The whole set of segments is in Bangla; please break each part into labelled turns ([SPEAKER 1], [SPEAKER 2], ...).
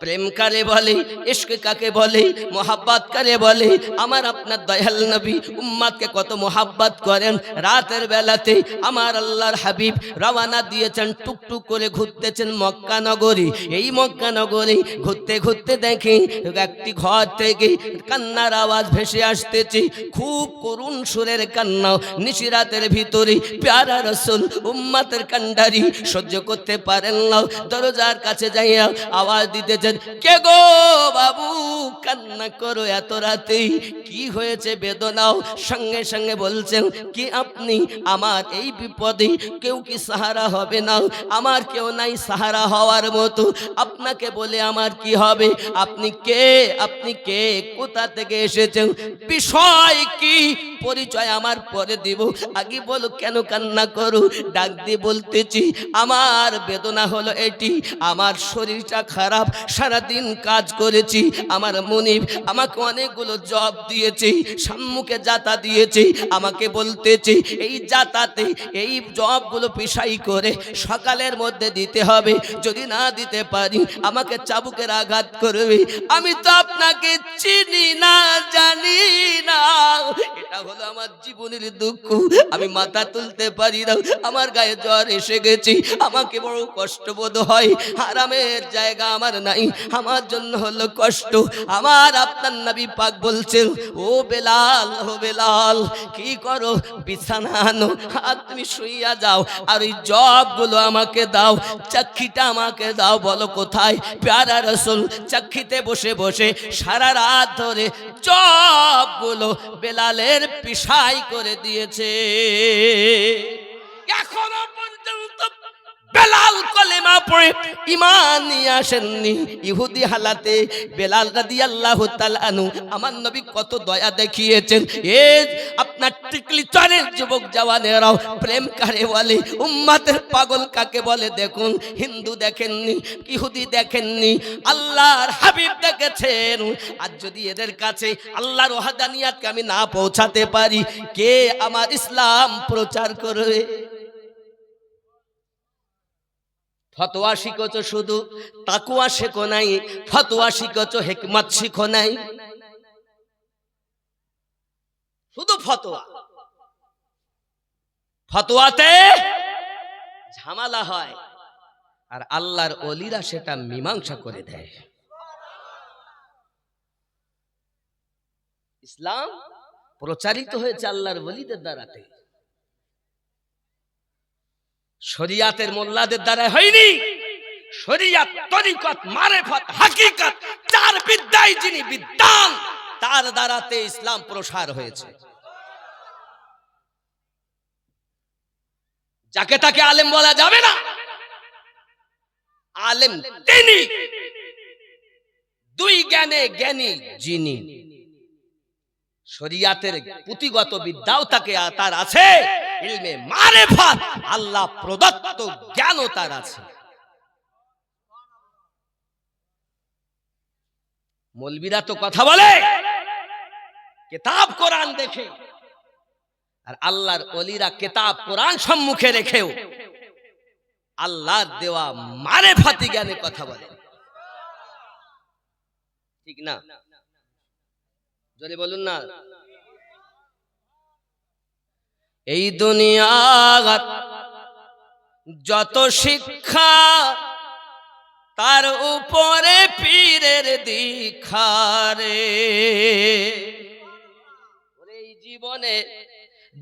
[SPEAKER 1] প্রেম কারে বলে, ইশক কাকে বলে, মোহাব্বত কারে বলে। আমার আপনার দয়াল নবী উম্মতকে কত মোহাব্বত করেন। রাতের বেলাতে আমার আল্লাহর হাবিব রওনা দিয়েছেন, টুকটুক করে ঘুরতেছেন মক্কা নগরী। এই মক্কা নগরী ঘুরতে ঘুরতে দেখি একটি ঘর থেকে কান্নার আওয়াজ ভেসে আসতেছে, খুব করুণ সুরের কান্না। নিশিরাতের ভিতরে প্যারা রাসূল উম্মতের কান্ডারি সহ্য করতে পারেন না, দরজার কাছে যাইয়া আওয়াজ দিতেছেন, কে গো বাবু কান্না করো এত রাতে, কি হয়েছে বেদনাও? সঙ্গে সঙ্গে বলছেন, কি আপনি? আমার এই বিপদে কেউ কি সাহারা হবে না? আমার কেউ নাই সাহারা হওয়ার মতো, আপনাকে বলে আমার কি হবে? আপনি কে? আপনি কে? কোথা থেকে এসেছেন? বিষয় কি? পরিচয় আমার পরে দিব, আগে বলো কেন কান্না করো? ডাক দিয়ে বলতেছি, আমার বেদনা হলো এটি, আমার শরীরটা খারাপ, সারাদিন কাজ করেছি, আমার মুনিব আমাকে অনেকগুলো জব দিয়েছে, সম্মুখে যাতা দিয়েছে, আমাকে বলতেছে এই যাতাতে এই জবগুলো পেশাই করে সকালের মধ্যে দিতে হবে, যদি না দিতে পারি আমাকে চাবুকের আঘাত করবে। আমি তো আপনাকে চিনি না, জানি না, এটা হলো আমার জীবনের দুঃখ, আমি মাথা তুলতে পারি না, আমার গায়ে জ্বর এসে গেছে, আমাকে বড় কষ্ট বোধ হয়, আরামের জায়গা আমার নাই, আমার জন্য হলো কষ্ট। আমার আপনার নবী পাক বলছেন, ও বেলাল, ও বেলাল, কি করো? বিছানা আনো আর তুমি শুইয়া যাও, আর ওই জবগুলো আমাকে দাও, চাক্ষিটা আমাকে দাও। বলো কোথায়? প্যারা রাসূল চাক্ষিতে বসে বসে সারা রাত ধরে জবগুলো বেলালের পিসাই করে দিয়েছে। এখনো পর্যন্ত বেলাল কলেমা পড়ে ঈমান নিয়ে আসেননি। ইহুদি হালাতে বেলাল রাদিয়াল্লাহু তাআলা আনহু আমার নবী কত দয়া দেখিয়েছেন। এ আপনার টিকলি চরের যুবক জওয়ানেরাও প্রেম কারে বলে, উম্মতের পাগল কাকে বলে দেখুন। হিন্দু দেখেননি, ইহুদি দেখেননি, আল্লাহর হাবিব দেখেছেন। আর যদি এদের কাছে আল্লাহর ওয়াহদানিয়াতকে আমি না পৌঁছাতে পারি, কে আমার ইসলাম প্রচার করবে? ফতোয়া শিখেছ শুধু, তাকওয়া শেখো নাই। ফতোয়া শিখেছ, হিকমত শিখো নাই, শুধু ফতোয়া। ফতোয়াতে ঝামেলা হয়, আর আল্লাহর ওলিরা সেটা মীমাংসা করে দেয়। ইসলাম প্রচারিত হয়েছে আল্লাহর ওলিদের দ্বারাতে, শরিয়াতের মোল্লাদের দ্বারা হয়নি। শরিয়াত, তরিকত, মারেফত, হাকিকত, চার বিদ্যায় যিনি বিদ্বান, তার দ্বারাতে ইসলাম প্রসার হয়েছে। যাকে তাকে আলেম বলা যাবে না। আলেম তিনি, দুই জ্ঞানে জ্ঞানী যিনি, শরিয়াতের পুঁথিগত বিদ্যাও তাকে তার আছে, ইলমে মারেফত আল্লাহ প্রদত্ত জ্ঞানও তার আছে। মৌলবীরা তো কথা বলে কিতাব কোরআন দেখে, আর আল্লাহর ওলিরা কিতাব কোরআন সম্মুখে রেখেও আল্লাহর দেওয়া মারেফাতি জ্ঞানে কথা বলে, ঠিক না? জোরে বলুন না। এই দুনিয়ার যত শিক্ষা, তার উপরে পীরের দীক্ষারে। এই জীবনে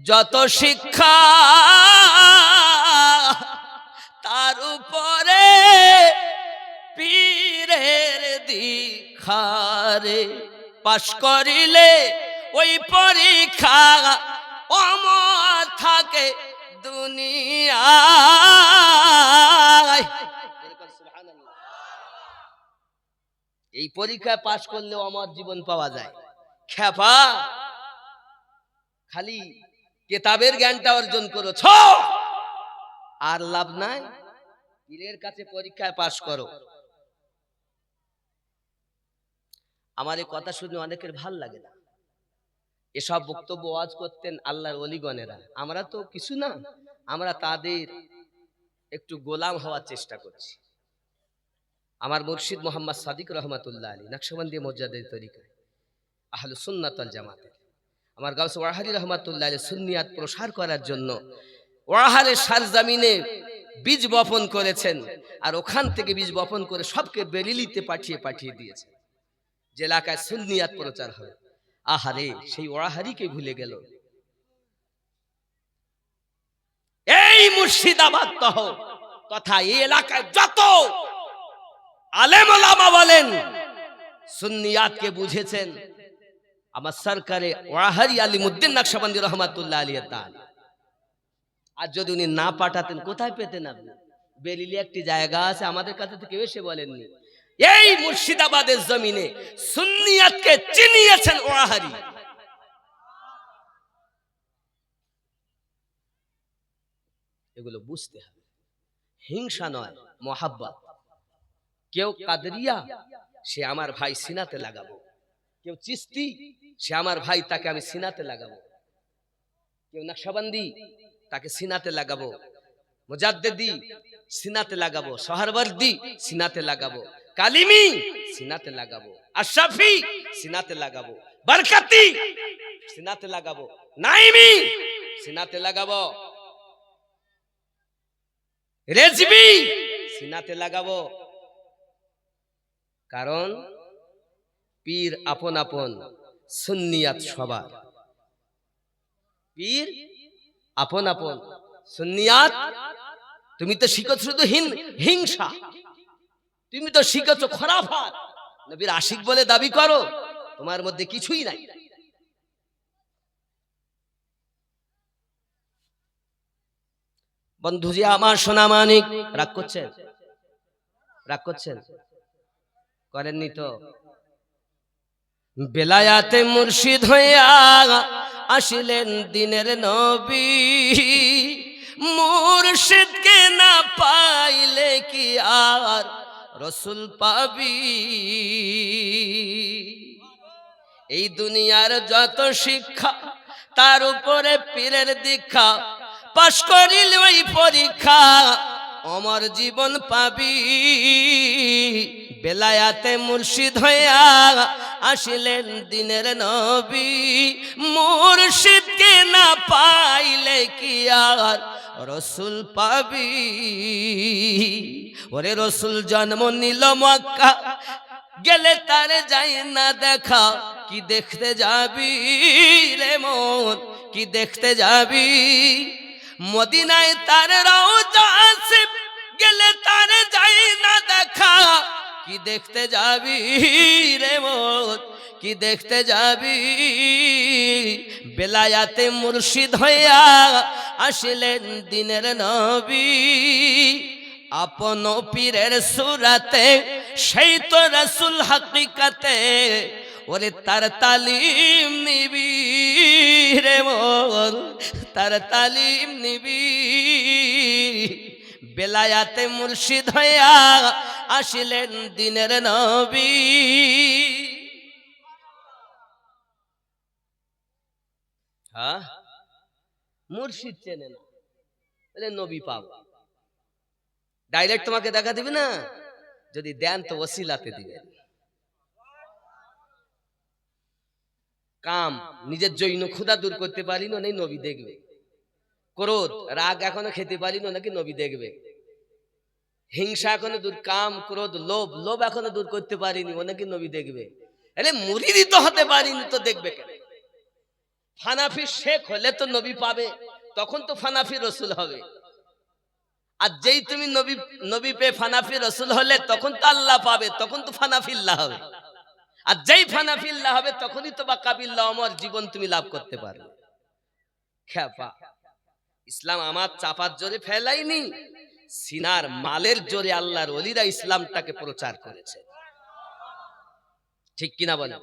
[SPEAKER 1] যত শিক্ষা, তার উপরে পীরের দীক্ষারে। পাশ করিলে ওই পরীক্ষা অমর থাকে দুনিয়ায়। এই পরীক্ষায় পাশ করলে অমর জীবন পাওয়া যায়। খেপা খালি কিতাবের জ্ঞানটা অর্জন করেছ, আর লাভ নাই। পীরের কাছে পরীক্ষায় পাশ করো। আমার এই কথা শুনে অনেকের ভাল লাগে না। এসব বক্তব্য ওয়াজ করতেন আল্লাহর ওলিগণেরা, আমরা তো কিছু না, আমরা তাদের একটু গোলাম হওয়ার চেষ্টা করছি। আমার মুর্শিদ মোহাম্মদ সাদিক রহমাতুল্লাহ আলী নকশবন্দি মুজাদ্দিদ তরিকায় আহলুস সুন্নাত ওয়াল জামাতের আমার গাউস ওয়াহারি রহমাতুল্লাহ আলী সুন্নিয়াত প্রসার করার জন্য ওয়াহারের সারজামিনে বীজ বপন করেছেন, আর ওখান থেকে বীজ বপন করে সবকে বেরিলিতে পাঠিয়ে দিয়েছেন যে এলাকায় সুন্নিয়াত প্রচার হয়। আহারে, সেই ওয়াহারিকে ভুলে গেল। এই মুর্শিদাবাদ তথা এই এলাকায় যত আলেম ওলামা বলেন সুন্নিয়াতকে বুঝেছেন আমার সরকারে ওয়াহারি আলিমউদ্দিন নকশবন্দি রহমাতুল্লাহ আলাইহি তাআলা। আর যদি উনি না পাঠাতেন কোথায় পেতেন আপনি? বেরিলি একটি জায়গা আছে, আমাদের কাছে তো কেউ এসে বলেননি। এই মুর্শিদাবাদের জমিনে সুন্নিয়াতকে চিনিয়েছেন ওয়াহারি। এগুলো বুঝতে হবে, হিংসা নয়, মোহাব্বত। কেউ কাদরিয়া, সে আমার ভাই সিনাতে লাগাবো। কেউ চিস্তি, সে আমার ভাই, তাকে আমি সিনাতে লাগাবো। কেউ নকশবন্দি, তাকে সিনাতে লাগাবো। মুজাদ্দিদি, সিনাতে লাগাবো। সোহরওয়ার্দী, সিনাতে লাগাবো। কালিমি, সিনাতে লাগাবো। আশরাফি, সিনাতে লাগাবো। বরকতি, সিনাতে লাগাবো। নাইমি, সিনাতে লাগাবো। রেজবি, সিনাতে লাগাবো। কারণ পীর আপন আপন, সুন্নিয়াত সবার। পীর আপন আপন, সুন্নিয়াত। তুমি তো শিখেছ শুধু হিংসা, তুমি তো শিখেছ খোরাফাত। নবীর আশিক বলে দাবি করো, তোমার মধ্যে কিছুই নাই। বন্ধুজি আমার সোনা মানিক, রাগ করছেন? রাগ করছেন? করেননি তো? বেলায়াতে মুর্শিদ হইয়া আসিলেন দিনের নবী, মুর্শিদকে না পাইলে কি আর রসুল পাবি? এই দুনিয়ার যত শিক্ষা, তার উপরে পীরের দীক্ষা। পাশ করিল ওই পরীক্ষা, অমর জীবন পাবি। বেলায়াতে মুর্শিদ হইয়া আসিলেন দিনের নবী, মুর্শিদকে না পাইলে কি আর রসুল পাবি? ওরে রসুল জন্ম নিল মক্কা, গেলে তারে যাই না দেখা। কি দেখতে যাবি রে মন, কি দেখতে যাবি? মদিনায় তার রওজা আছে, গেলে তারে যাই না দেখা। কি দেখতে যাবি রে মন, কি দেখতে যাবি? বেলায়াতে মুর্শিদ হইয়া আসিলেন দিনের নবী, আপন পীরের সুরাতে, সেই তো রাসূল হাকিকাতে। ওরে তার তালিম নিবি রে মন, তার তালিম নিবি। বেলায়াতে মুর্শিদ হইয়া আসিলেন দিনের নবী। হ্যাঁ, মুর্শিদ চেনে না, বলে নবী পাবো। ডাইরেক্ট তোমাকে দেখা দিবে না, যদি দেন তো ওসিলাতে দিবেন। কাম, নিজের জৈন ক্ষুধা দূর করতে পারি না, নেই নবী দেখবে। ক্রোধ, রাগ এখনো খেতে পারি না, নাকি নবী দেখবে। হিংসা এখনো দূর, কাম ক্রোধ লোভ, লোভ এখনো দূর করতে পারিনি, ও নাকি নবী দেখবে। আরে মুরিদি তো হতে পারিনি, তো দেখবে কেন? ফানাফি শেখ হলে তো নবী পাবে, তখন তো ফানাফি রসুল হবে। আর যেই তুমি নবী পে ফানাফি রসুল হলে, তখন তো আল্লাহ পাবে, তখন তো ফানাফিল্লাহ হবে। আর যেই ফানাফিল্লাহ হবে, তখনই তো বাকাবিল্লাহ অমর জীবন তুমি লাভ করতে পারবে। খেপা, ইসলাম আমার চাপার জোরে ফেলাইনি, সিনার মালের জোরে আল্লাহর ওলিরা ইসলামটাকে প্রচার করেছে। ঠিক কিনা বলেন?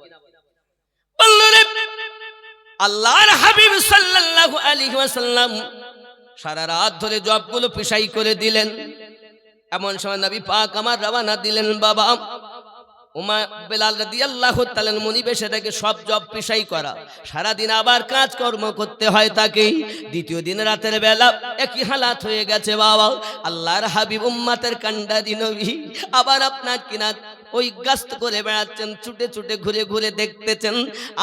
[SPEAKER 1] আল্লাহর হাবিব সাল্লাল্লাহু আলাইহি ওয়াসাল্লাম সারা রাত ধরে জবগুলো পেশাই করে দিলেন। এমন সময় নবী পাক আমার রওনা দিলেন, বাবা উমা বেলাল রাদিয়াল্লাহু তাআলা মনিবে সেটাকে সব জব পেশাই করা, সারাদিন আবার কাজকর্ম করতে হয় তাকে। দ্বিতীয় দিন রাতের বেলা একই হালাত হয়ে গেছে বাবা। আল্লাহর হাবিব উম্মতের কান্ডারি নবী আবার আপনার কিনা ওই গাস্ত করে বেড়াচ্ছেন, ছুটে ছুটে ঘুরে ঘুরে দেখতেছেন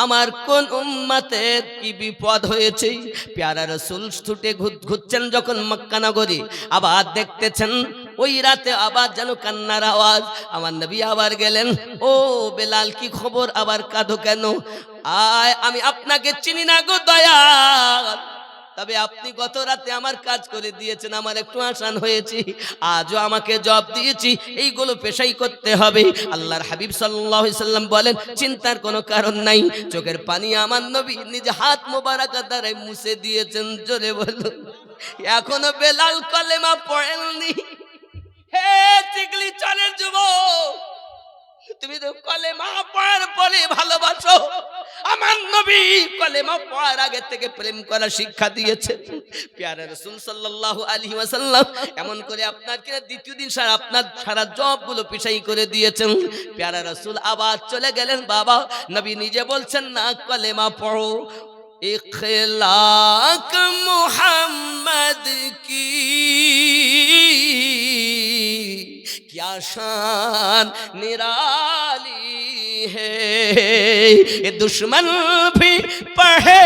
[SPEAKER 1] আমার কোন উম্মতের কি বিপদ হয়েছে। প্যারা রাসূল ছুটে ঘুরছেন যখন মক্কা নগরে, আবার দেখতেছেন ওই রাতে আবার যেন কান্নার আওয়াজ। আমার নবী আবার গেলেন, ও বেলাল কি খবর, আবার কাঁদো কেন? আয় আমি আপনাকে চিনি না গো দয়াল, তবে আপনি গত রাতে আমার কাজ করে দিয়েছেন, আমার একটু আসান হয়েছে, আজও আমাকে জব দিয়েছি, এইগুলো পেশাই করতে হবে। আল্লাহর হাবিব সাল্লাল্লাহু আলাইহি সাল্লাম বলেন, চিন্তার কোনো কারণ নাই। চোখের পানি আমার নবী নিজে হাত মোবারক দ্বারা মুছে দিয়েছেন। জোরে বলুন, এখনো বেলাল কলেমা পড়েননি। হে টিকলি চালের যুবক, তুমি তো কলেমা পড়ার পরে ভালোবাসো। আমার নবী কলেমা পড়ার আগে থেকে প্রেম করা শিক্ষা দিয়েছেন। প্যারা রাসূল সাল্লাল্লাহু আলাইহি ওয়াসাল্লাম এমন করে আপনার কিনা দ্বিতীয় দিন আপনার সারা জবগুলো পেশাই করে দিয়েছেন। প্যারা রাসূল আবার চলে গেলেন। বাবা নবী নিজে বলছেন না, কলেমা পড়ো। ইখলাক মুহাম্মদ কি क्या शान निराली है, ये दुश्मन भी पढ़े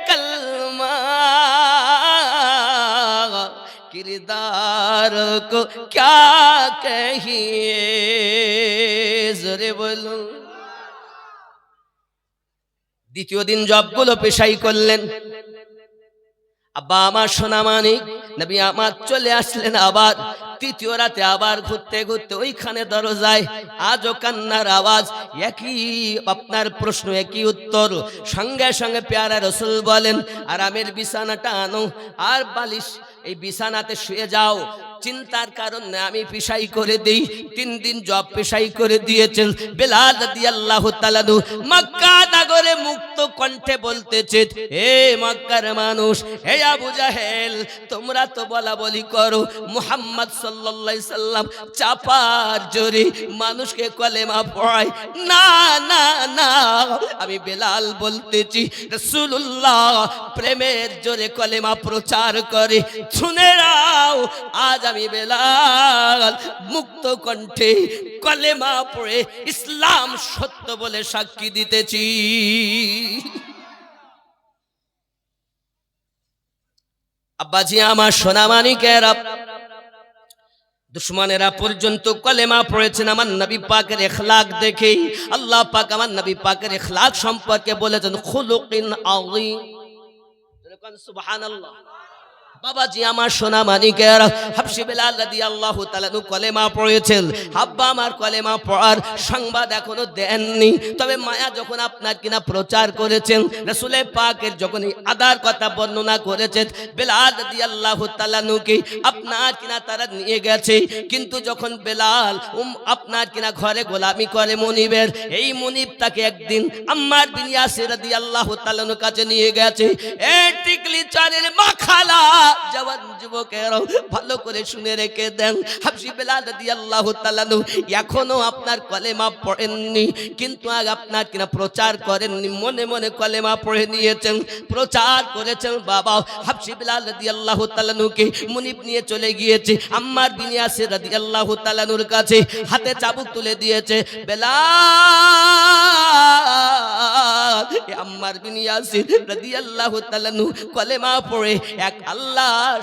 [SPEAKER 1] कलमा, किरदार को क्या कहिए। জোরে বলুন। দ্বিতীয় দিন জবগুলো পেশাই করলেন। আব্বা আমার সোনা মানিক নবী আমার চলে আসলেন। আবার তৃতীয় রাতে আবার ঘুরতে ঘুরতে ওইখানে দরজায় আজও কান্নার আওয়াজ, একই আপনার প্রশ্ন একই উত্তর। সঙ্গে সঙ্গে প্যারা রাসূল বলেন, আরামের বিছানাটা আনো আর বালিশ এই বিছানাতে শুয়ে যাও, চিন্তার কারণ না, আমি পেশাই করে দেই। 3 দিন জব পেশাই করে দিয়েছেন। বেলাল রাদিয়াল্লাহু তাআলা মক্কা নগরে মুক্ত কণ্ঠে বলতেছে, হে মক্কার মানুষ, হে আবু জাহেল, তোমরা তো বলা বলি করো মুহাম্মদ সাল্লাল্লাহু আলাইহি সাল্লাম চাপার জোরে মানুষকে কলেমা পড়ায়। না না না, আমি বেলাল বলতেছি রাসূলুল্লাহ প্রেমের জোরে কলেমা প্রচার করে। শুনে নাও, আজ আমি বেলাল মুক্ত কণ্ঠে কলেমা পড়ে ইসলাম সত্য বলে সাক্ষী দিতেছি। আব্বাজি আমার সোনা মানিকেরা, দুশ্মনেরা পর্যন্ত কলেমা পড়েছেন আমার নবী পাকের ইখলাক দেখে। আল্লাহ পাক আমার নবী পাকের ইখলাক সম্পর্কে বলেছেন, খুলুকিন আযীম। সুবহানাল্লাহ। বাবাজি আমার সোনা মানিকের, হাবশী বেলাল রাদিয়াল্লাহু তাআলা কলেমা পড়েছেন। আব্বা আমার কলেমা পড়ার সংবাদ এখনো দেননি, তবে মায়া যখন আপনার কিনা প্রচার করেছেন, রাসূল পাকের যখন আদার কথা বর্ণনা করেছেন, বেলাল রাদিয়াল্লাহু তাআলাকে আপনার কিনা তারা নিয়ে গেছে। কিন্তু যখন বেলাল আপনার কিনা ঘরে গোলামি করে মনিবের, এই মনিব তাকে একদিন আম্মার বিন ইয়াসির রাদিয়াল্লাহু তাআলার কাছে নিয়ে গেছে। এই টিকলি চারের মাখালা জওয়ান যুবকেরা ভালো করে শুনে রেখে দেন, হাবশী বেলাল রাদিয়াল্লাহু তাআলা এখনো আপনার কলেমা পড়েননি, কিন্তু আজ আপনার কিনা প্রচার করেননি, মনে মনে কলেমা পড়ে নিয়েছেন, প্রচার করেছেন। বাবা হাবশী বেলাল রাদিয়াল্লাহু তাআলাকে মুনিব নিয়ে চলে গিয়েছে আম্মার বিন ইয়াসির রাদিয়াল্লাহু তাআলার কাছে, হাতে চাবুক তুলে দিয়েছে। বেলাল আম্মার বিন ইয়াসির রাদিয়াল্লাহু তাআলা কলেমা পড়ে এক আল্লাহ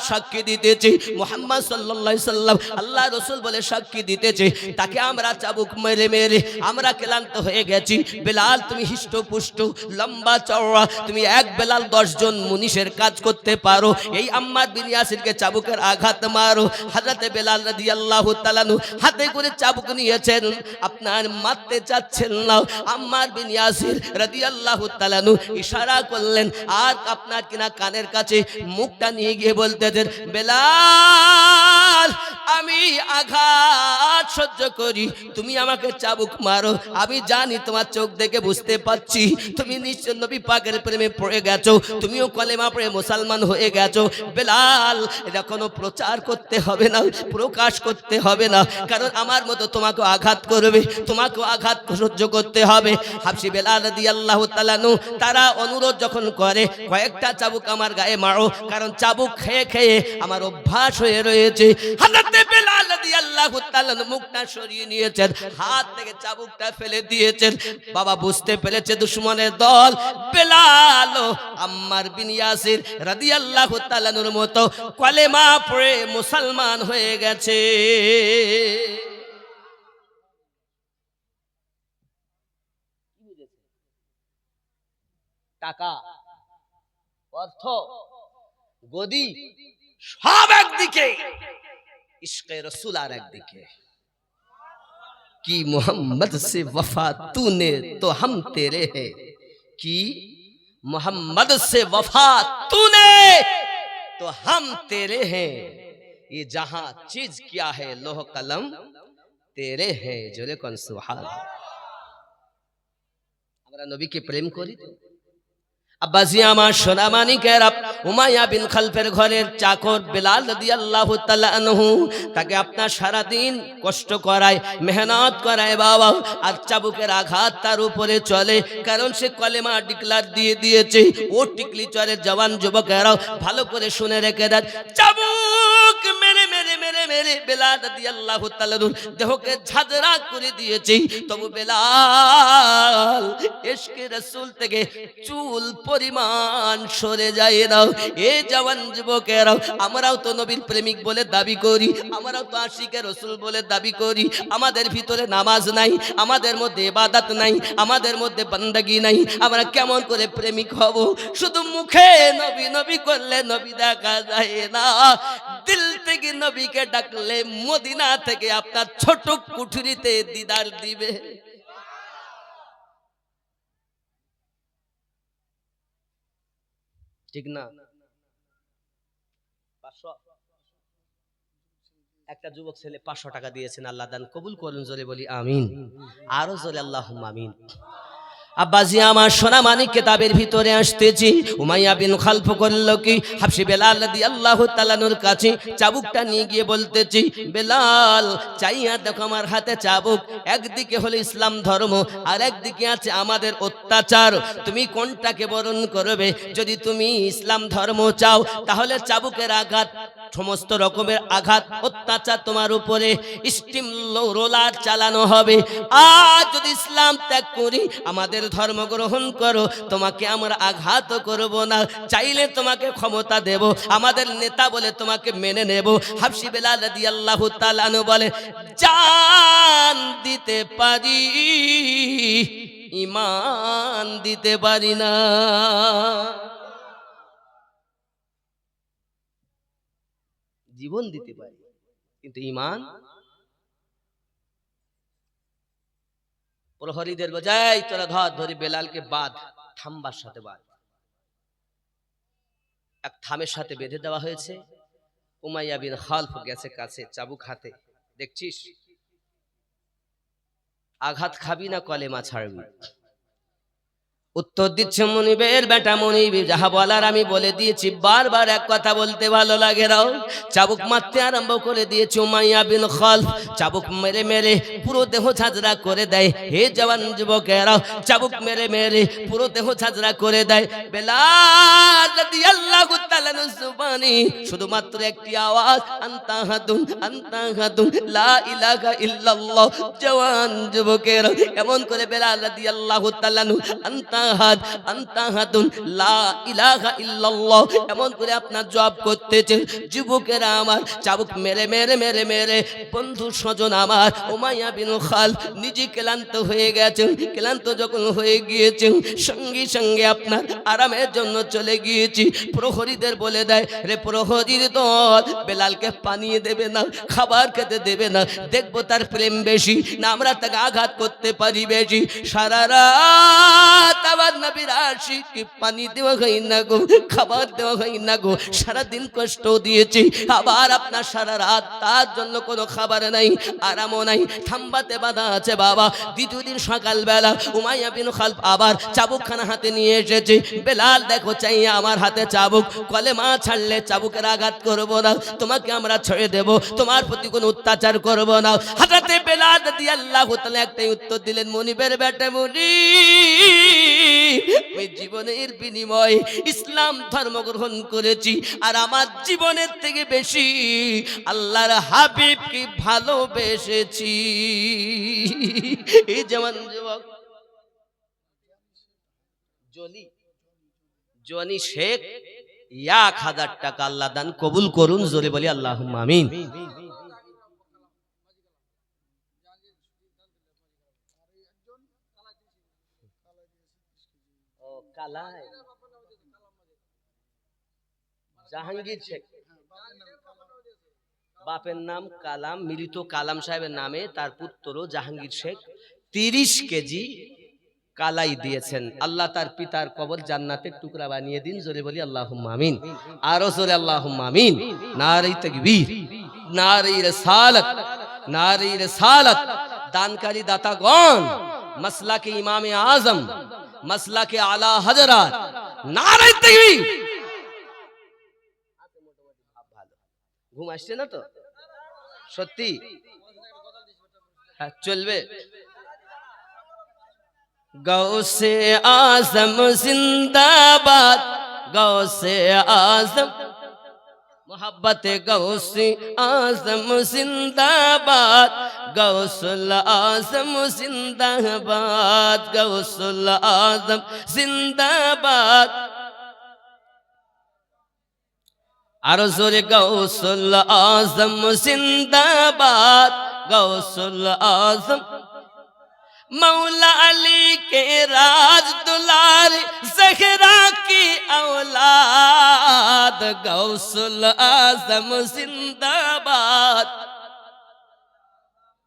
[SPEAKER 1] সাক্ষী দিতেছে, মুহাম্মদ সাল্লাল্লাহু আলাইহি সাল্লাম আল্লাহ রাসূল বলে সাক্ষী দিতেছে, তাকে আমরা চাবুক মেরে মেরে আমরা ক্লান্ত হয়ে গেছি। বেলাল তুমি হিষ্টপুষ্ট লম্বা চওড়া, তুমি এক বেলাল 10 জন মুনিশের কাজ করতে পারো, এই আম্মার বিন ইয়াসিরকে চাবুকের আঘাত মারো। হযরত বেলাল রাদিয়াল্লাহু তাআলা হাতে করে চাবুক নিয়েছেন, আপনার মারতে চাচ্ছেন না। আম্মার বিন ইয়াসির রাদিয়াল্লাহু রাদিয়াল্লাহু তাআলা আনহু ইশারা করলেন আর আপনার কিনা কানের কাছে মুখটা নিয়ে গিয়ে বলতেছেন, বেলাল আমি আঘাত সহ্য করি, তুমি আমাকে চাবুক মারো, আমি জানি তোমার চোখ দেখে বুঝতে পারছি তুমি নিশ্চয় নবী পাকের প্রেমে পড়ে গেছো, তুমিও কলেমা পড়ে মুসলমান হয়ে গেছো। বেলাল এটা কোনো প্রচার করতে হবে না, প্রকাশ করতে হবে না, কারণ আমার মতো তোমাকে আঘাত করবে, তোমাকে আঘাত সহ্য করতে হবে। হাবশী বেলাল রাদিয়াল্লাহু তাআলা আনহু তারা অনুরোধ যখন করে, কয়েকটা চাবুক আমার গায়ে মারো, কারণ চাবুক খেয়ে খেয়ে আমার অভ্যাস হয়ে রয়েছে। হযরতে বেলাল রাদিয়াল্লাহু তাআলা মুখটা সরিয়ে নিয়েছেন, হাত থেকে চাবুকটা ফেলে দিয়েছেন। বাবা বুঝতে পেরেছে দুশমনের দল। বেলাল আম্মার বিন ইয়াসির রাদিয়াল্লাহু তাআলার মতো কলেমা পড়ে মুসলমান হয়ে গেছে। টাকা, অর্থ, গদি সব একদিকে, ইশকে রসুল আর একদিকে। কি মোহাম্মদ সে वफा तूने तो हम तेरे हैं, की मोहम्मद से वफा तूने तो हम तेरे हैं, ये जहां चीज क्या है लोह कलम तेरे हैं। जोरे कौन सुभान। আমরা নবীকে প্রেম করি তো। আব্বাজি আমার সোনা মানিকেরা, উমাইয়া বিন খালফের ঘরের চাকর বেলাল রাদিয়াল্লাহু তাআলা আনহু, তাকে আপনার সারা দিন কষ্ট করায়, মেহনত করায় বাবা, আর চাবুকের আঘাত তার উপরে চলে, কারণ সে কলেমা ডিক্লার দিয়ে দিয়েছে। ও টিকলি চরের জওয়ান যুবকেরাও ভালো করে শুনে রেখে দেন, চাবুক মেরে মেরে মেরে মেরে বেলাল রাদিয়াল্লাহু তাআলা দেহকে ঝাঁঝরা করে দিয়েছে, তবু বেলাল ইশকে রাসূল থেকে চুল পরিমাণ সরে যায় না। এ জওয়ান যুবকেরা, আমরাও তো নবীর প্রেমিক বলে দাবি করি, আমরাও তো আশিকে রাসূল বলে দাবি করি, আমাদের ভিতরে নামাজ নাই, আমাদের মধ্যে ইবাদত নাই, আমাদের মধ্যে বান্দাগি নাই, আমরা কেমন করে প্রেমিক হব? শুধু মুখে নবী নবী করলে নবী দেখা যায় না, দিল থেকে নবীকে ডাকলে মদিনা থেকে আপনার ছোট কুঠরিতে দিদার দিবে। ঠিক না? একটা যুবক ছেলে 500 টাকা দিয়েছেন, আল্লাহ দান কবুল করুন, জোরে বলি আমিন, আরো জোরে আল্লাহুম্মা আমিন। আব্বাজি আমার সোনা মানিক কিতাবের ভিতরে আসতেছি, উমাইয়া বিন খালফ করল কি, হাবশী বেলাল রাদিয়াল্লাহু তাআলা আনহুর কাছে চাবুকটা নিয়ে গিয়ে বলতেছি, বেলাল চাইয়া দেখো আমার হাতে চাবুক, একদিকে হলো ইসলাম ধর্ম আর একদিকে আছে আমাদের অত্যাচার, তুমি কোনটাকে বরণ করবে? যদি তুমি ইসলাম ধর্ম চাও তাহলে চাবুকের আঘাত, সমস্ত রকমের আঘাত অত্যাচার তোমার উপরে স্টিম রোলার চালানো হবে। আর যদি ইসলাম ত্যাগ করি, আমাদের ধর্ম গ্রহণ করো, তোমাকে আমরা আঘাত করব না, চাইলে তোমাকে ক্ষমতা দেব, আমাদের নেতা বলে তোমাকে মেনে নেব। হাবশী বেলাল রাদিয়াল্লাহু তাআলা আনহু বলে, জান দিতে পারি, ঈমান দিতে পারি না। জীবন দিতে পারি কিন্তু ঈমান। প্রহরীদের বোঝাই, তোরা ধর, ধরে বেলালকে বাঁধ, থাম্বার সাথে বাঁধ। এক থামের সাথে বেঁধে দেওয়া হয়েছে। উমাইয়া বিন খালফ গেছে কাছে, চাবুক হাতে, দেখছিস আঘাত খাবি না কলেমা ছাড়বি? উত্তর দিচ্ছে মনিবের বেটা মনিব, যাহা বলার আমি বলে দিয়েছি, বারবার এক কথা বলতে ভালো লাগে না। চাবুক মারতে আরম্ভ করে দিয়েছে উমাইয়া বিন খালফ, চাবুক মেরে মেরে পুরো দেহ ঝাঁঝরা করে দেয়। হে জওয়ান যুবকেরা, চাবুক মেরে মেরে পুরো দেহ ঝাঁঝরা করে দেয়। বেলাল রাদিয়াল্লাহু তাআলা জুবানি শুধুমাত্র একটি আওয়াজ, আনতা হাদুন, আনতা হাদুন, লা ইলাহা ইল্লাল্লাহ। জওয়ান যুবকেরা, এমন করে বেলাল রাদিয়াল্লাহু তাআলা আনতা লা ইলাহা ইল্লাল্লাহ এমন করে আপনার জব করতেছে। যুবকেরা আমার, চাবুক মেরে মেরে মেরে মেরে বন্ধু স্বজন আমার উমাইয়া বিন খালফ নিজে ক্লান্ত হয়ে গেছেন। ক্লান্ত যখন হয়ে গিয়েছেন, সঙ্গে সঙ্গে আপনার আরামের জন্য চলে গিয়েছি। প্রহরীদের বলে দেয়, রে প্রহরীর দল, বেলালকে পানিয়ে দেবে না, খাবার খেতে দেবে না, দেখবো তার প্রেম বেশি না আমরা তাকে আঘাত করতে পারি বেশি। সারা রাত আমার নবীর আশিক পানি দেওয়া হয় না গো, খাবার দেওয়া হয় না গো, সারাদিন কষ্ট দিয়েছি, আবার আপনার সারা রাত তার জন্য কোনো খাবার নাই, আরামও নাই, থাম্বাতে বাঁধা আছে বাবা। দ্বিতীয় দিন সকালবেলা উমাইয়া বিন খালফ আবার চাবুকখানা হাতে নিয়ে এসেছে। বেলাল দেখো চাই আমার হাতে চাবুক, কলেমা ছাড়লে চাবুকের আঘাত করবো না, তোমাকে আমরা ছেড়ে দেব, তোমার প্রতি কোনো অত্যাচার করবো না। হযরতে বেলাল রাদিয়াল্লাহু তাআলা একটাই উত্তর দিলেন, মুনিবের বেটা মুনিব, আমি জীবনের বিনিময়ে ইসলাম ধর্ম গ্রহণ করেছি, আর আমার জীবনের থেকে বেশি আল্লাহর হাবিবকে ভালোবেসেছি। এই যেমন যুবক জনি শেখ 1000 টাকা আল্লাহ দান কবুল করুন, জোরে বলি আল্লাহুম্মা আমিন। জাহাঙ্গীর শেখ বাপের নাম কালাম, মৃত কালাম সাহেবের নামে তার পুত্র জাহাঙ্গীর শেখ 30 কেজি কালাই দিয়েছেন। আল্লাহ তার পিতার কবর জান্নাতের টুকরা বানিয়ে দিন, জোরে বলি আল্লাহুম্মা আমিন। আরো জোরে আল্লাহুম্মা আমিন। নারে তাকবীর, নারে রিসালাত, নারে রিসালাত। দানকারী দাতাগণ, মাসলাকে ইমামে আজম, মাসলাকে আলা হযরত, নারে তাকবীর। ঘুম আসছে না তো? সত্যি হ্যাঁ, চলবে। গৌসে আজম জিন্দাবাদ, গৌসে আজম, মোহাব্বতে গৌসে আজম জিন্দাবাদ, গৌসুল আজম জিন্দাবাদ, গৌসুল আজম জিন্দাবাদ। আর জোরে গৌসুল আজম জিন্দাবাদ, গৌসুল আজম। मौला अली के राज दुलार, ज़हरा की औलाद, गौसुल आज़म जिंदाबाद।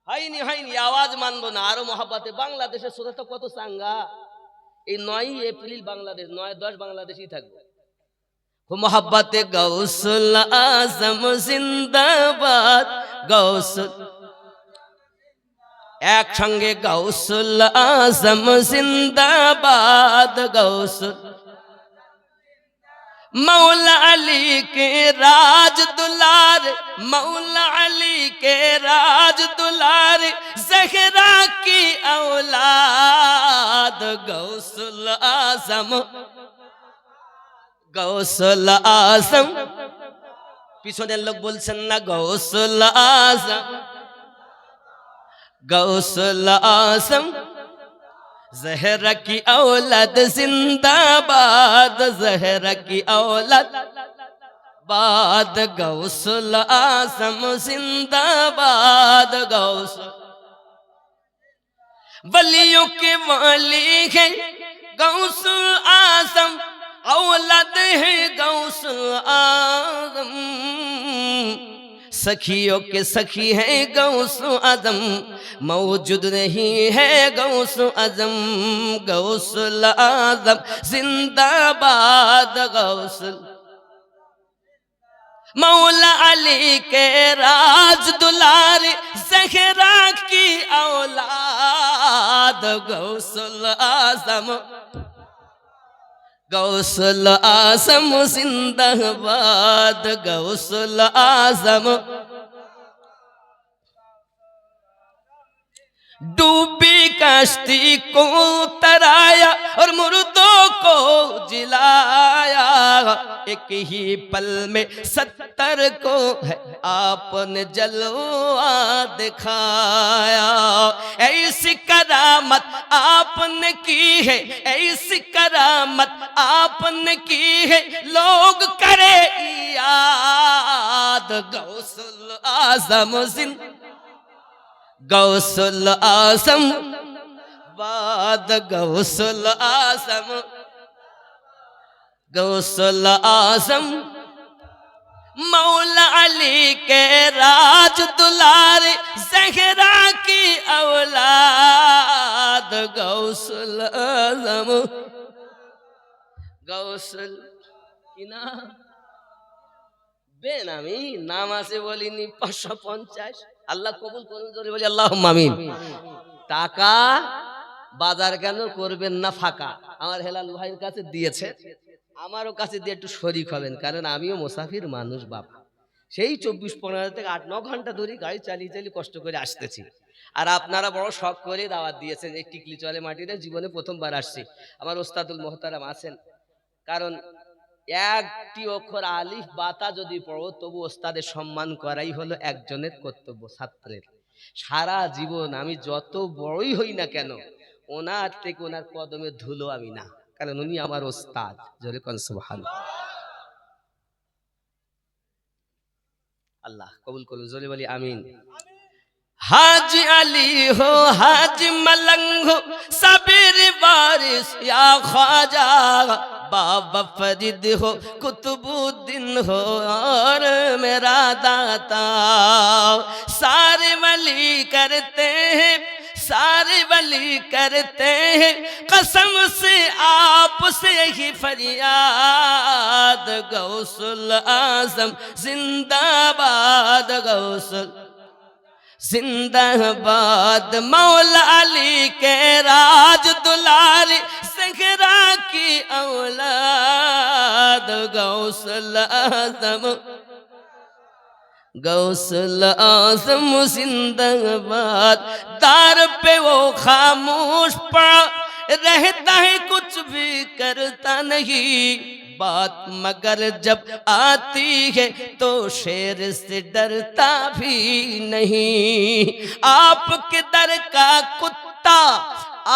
[SPEAKER 1] হয়নি হয়নি, আওয়াজ মানবো না, আরো মহাব্বতে। বাংলাদেশের শ্রোতা তো কত চাঙ্গা। এই 9 এপ্রিল বাংলাদেশ, 9-10 বাংলাদেশই থাকবে। মহাব্বতে গৌসুল আজম জিন্দাবাদ, গৌসুল, একসঙ্গে গৌসুল আজম জিন্দাবাদ, গৌসুল। मौला अली के राज दुलार, मौला अली के राज दुलार, ज़हरा की औलाद, गौसुल आज़म, गौसुल आज़म। পিছনের লোক বলছেন না গৌসুল আজম, गौसुल आज़म। ज़हरा की औलाद जिंदाबाद, ज़हरा की औलाद बाद, गौसुल आज़म जिंदाबाद, गौसुल। वलियों के वाली है गौसुल आज़म, औलाद है गौसुल आज़म। सखियों के सखी है गौसु आज़म, मौजूद नहीं है गौसु आज़म, गौसुल आज़म जिंदाबाद, गौसुल। मौला अली के राज दुलार, ज़हरा की औलाद, गौसुल आज़म, गौसुल आज़म जिंदाबाद, गौसुल आज़म। डूबी कश्ती को तराया और मुर्दों को जिलाया, एक ही पल में 70 को है आपने जलवा दिखाया। ऐसी करामत आपने की है, ऐसी करामत आपने की है, लोग करे याद, गौसुल आज़म जिंदा, गौसुल आज़म बाद, गौसुल आज़म, गौसुल आज़म। मौला अली के राज दुलार, ज़हरा की औलाद, গৌসুল আজম গৌসুল কি না বেনামি নাম আছে বলিনি 550 আল্লাহ কবুল করুন জোরে বলি আল্লাহুম্মা আমিন টাকা বাজার কেন করবেন না ফাঁকা আমার হেলাল ভাইয়ের কাছে দিয়েছে আমারও কাছে দিয়ে একটু শরীক হবেন কারণ আমিও মুসাফির মানুষ বাবা সেই 24-15 থেকে 8-9 ঘন্টা ধরে গাড়ি চালিয়ে চালিয়ে কষ্ট করে আসতেছি আর আপনারা বড় শখ করে দাওয়াত দিয়েছেন এই টিকলি চলে মাটিতে জীবনে প্রথমবার আসছি আমার ওস্তাদুল মোহতারাম আছেন কারণ একটি অক্ষর আলিফ বাতা যদি পড়ো তবু ওস্তাদের সম্মান করাই হলো একজনের কর্তব্য ছাত্রের সারা জীবন আমি যত বড়ই হই না কেন ওনার থেকে ওনার কদমে ধুলো আমি না কারণ উনি আমার ওস্তাদ জোরে কোন সুবহানাল্লাহ আল্লাহ কবুল করুন জোরে বলি আমিন हाजी अली हो हाजी मलंग हो सबीर बारिश या ख्वाजा बाबा फरीद हो कुतुबुद्दीन हो और मेरा दाता सारे वली करते हैं सारे वली करते हैं कसम से आपसे ही फरियाद गौसुल आजम जिंदाबाद गौसुल जिंदाबाद मौला अली के राज दुलारी सहरा की औलाद गौसल आजम जिंदाबाद दार पे वो खामोश पड़ा रहता है कुछ भी करता नहीं बात मगर जब आती है तो शेर से डरता भी नहीं आपके दर का कुत्ता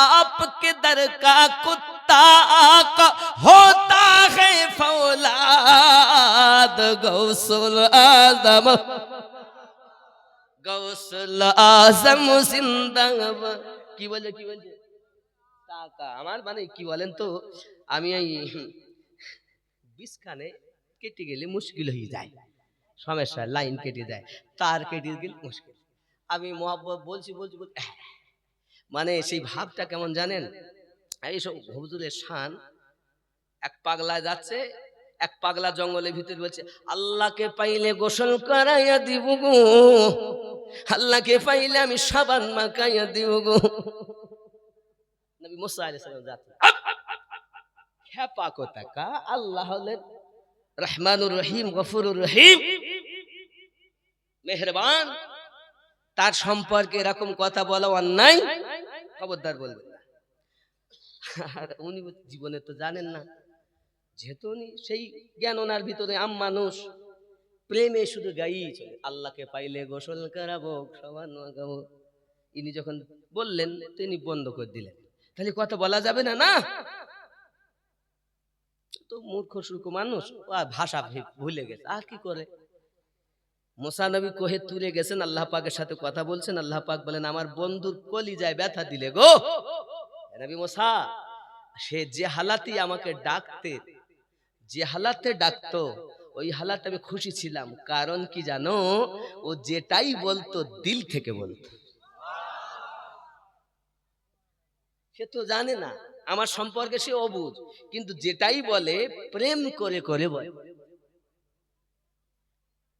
[SPEAKER 1] आपके दर का कुत्ता आका होता है फौलाद गौसुल आजम जिंदाबाद কি বলে টাকা আমার মানে কি বলেন তো আমি এই বিস্কানে কেটে গেলে মুশকিল হয়ে যায় সমস্যা লাইন কেটে যায় তার কেটে গেলে মুশকিল আমি মোহাব্বত বলছি মানে সেই ভাবটা কেমন জানেন এইসব হুজুরের শান এক পাগলা যাচ্ছে এক পাগলা জঙ্গলের ভিতরে বলছে আল্লাহকে পাইলে গোসল করাইয়া দিব গো আল্লাহকে পাইলে আমি সাবান মাখাইয়া দিব গো নবী মুসা আলাইহিস সালাম যাচ্ছে খ্যাপা কোথাকা আল্লাহ হলেন রহমানুর রহিম গফুরুর রহিম মেহেরবান তার সম্পর্কে এরকম কথা বলা অন্যায় খবরদার বলবেন না আর উনি জীবনে তো জানেন না যেহেতু উনি সেই জ্ঞান ওনার ভিতরে আম মানুষ প্রেমে শুধু গাইই চলে আল্লাহকে পাইলে গোসল করাবো সবার গাবো ইনি যখন বললেন তিনি বন্ধ করে দিলেন তাহলে কথা বলা যাবে না না তো মূর্খ সূর্খ মানুষ ভাষা ভুলে গেছে আর কি করে মুসা নবী কোহে তুলে গেছেন আল্লাহ পাকের সাথে কথা বলছেন আল্লাহ পাক বলেন আমার বন্ধুর কলিজায় ব্যথা দিলে গো নবী মুসা সে যে হালাতে আমাকে ডাকতে যে হালাতে ডাকতো ওই হালাতে আমি খুশি ছিলাম কারণ কি জানো ও যেটাই বলতো দিল থেকে বলতো সে তো জানে না আমার সম্পর্কে সে অবুঝ কিন্তু যেটাই বলে প্রেম করে করে বলে